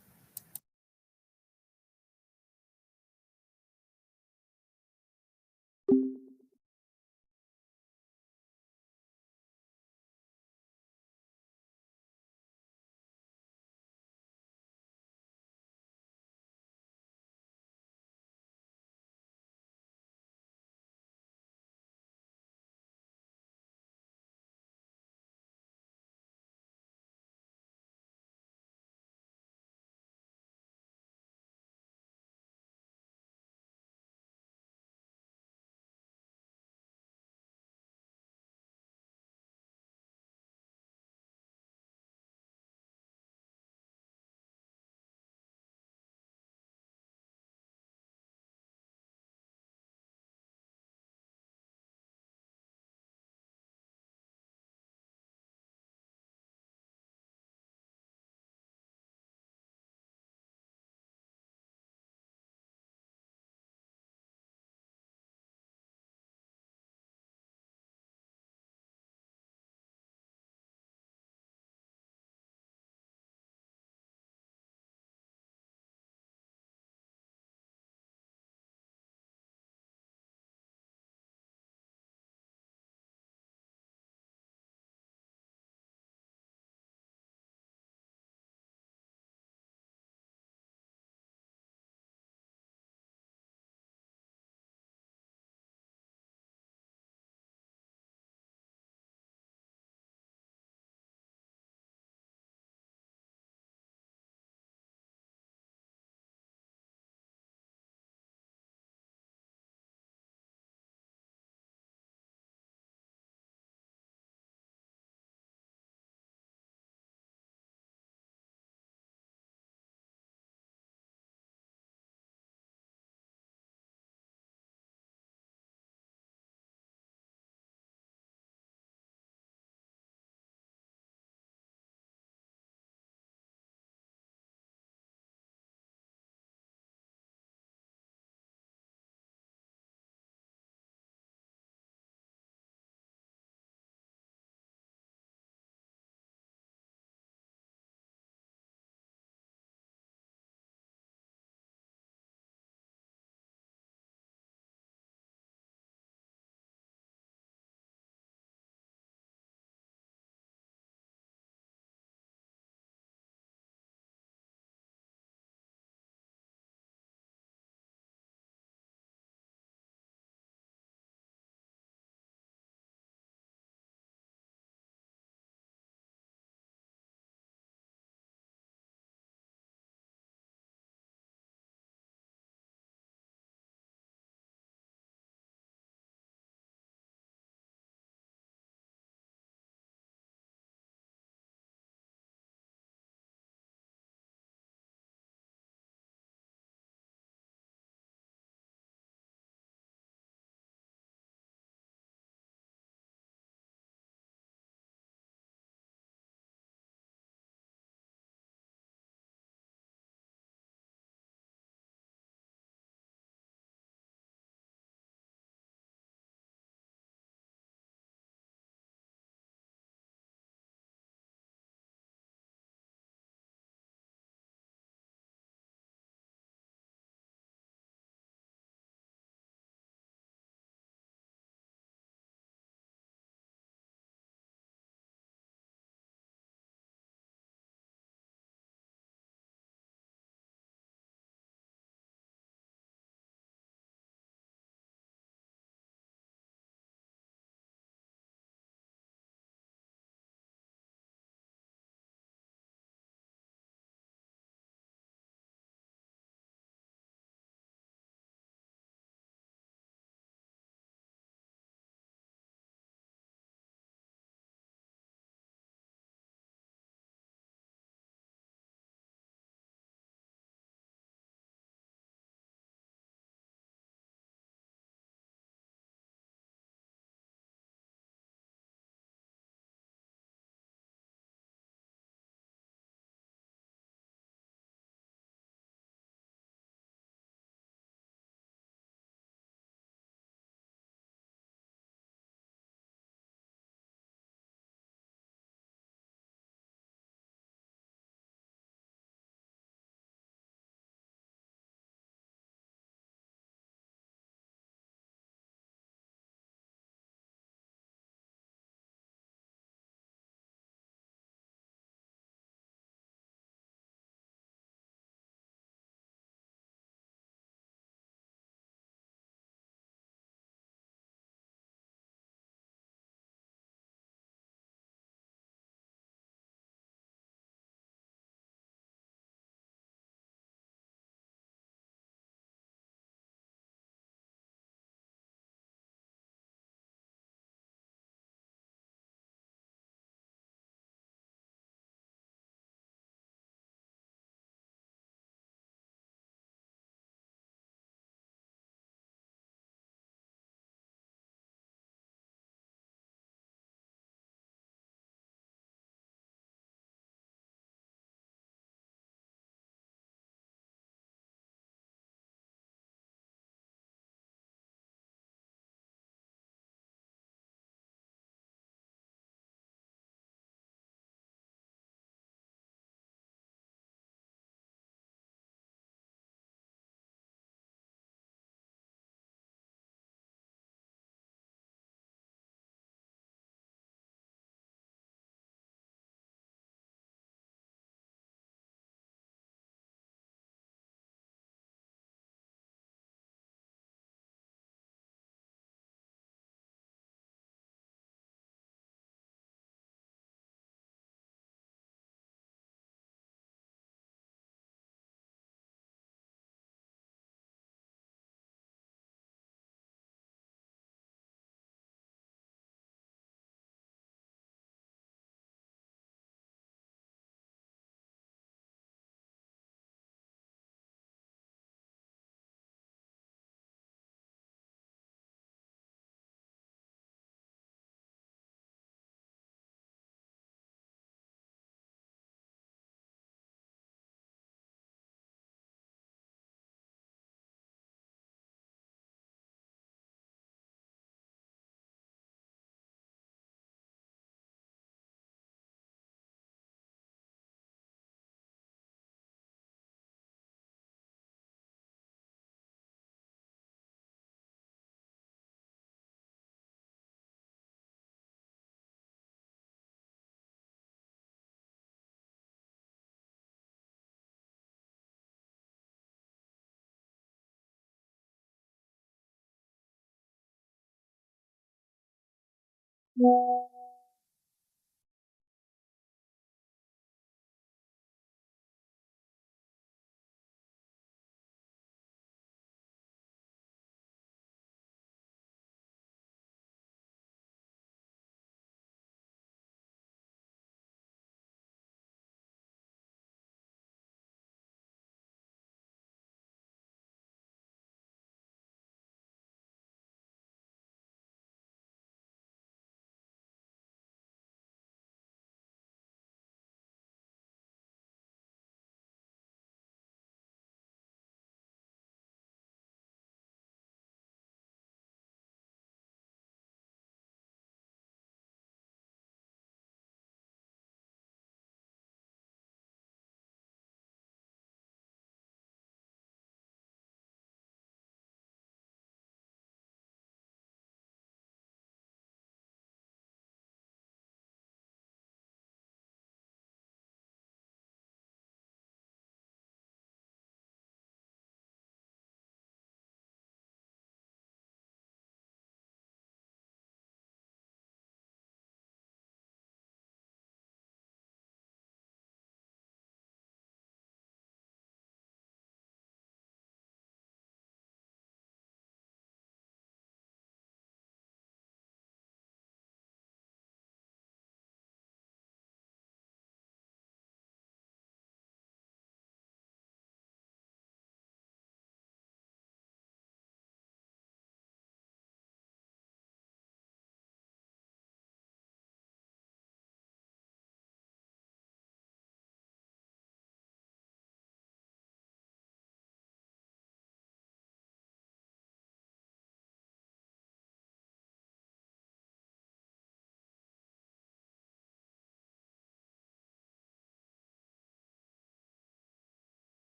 doctora.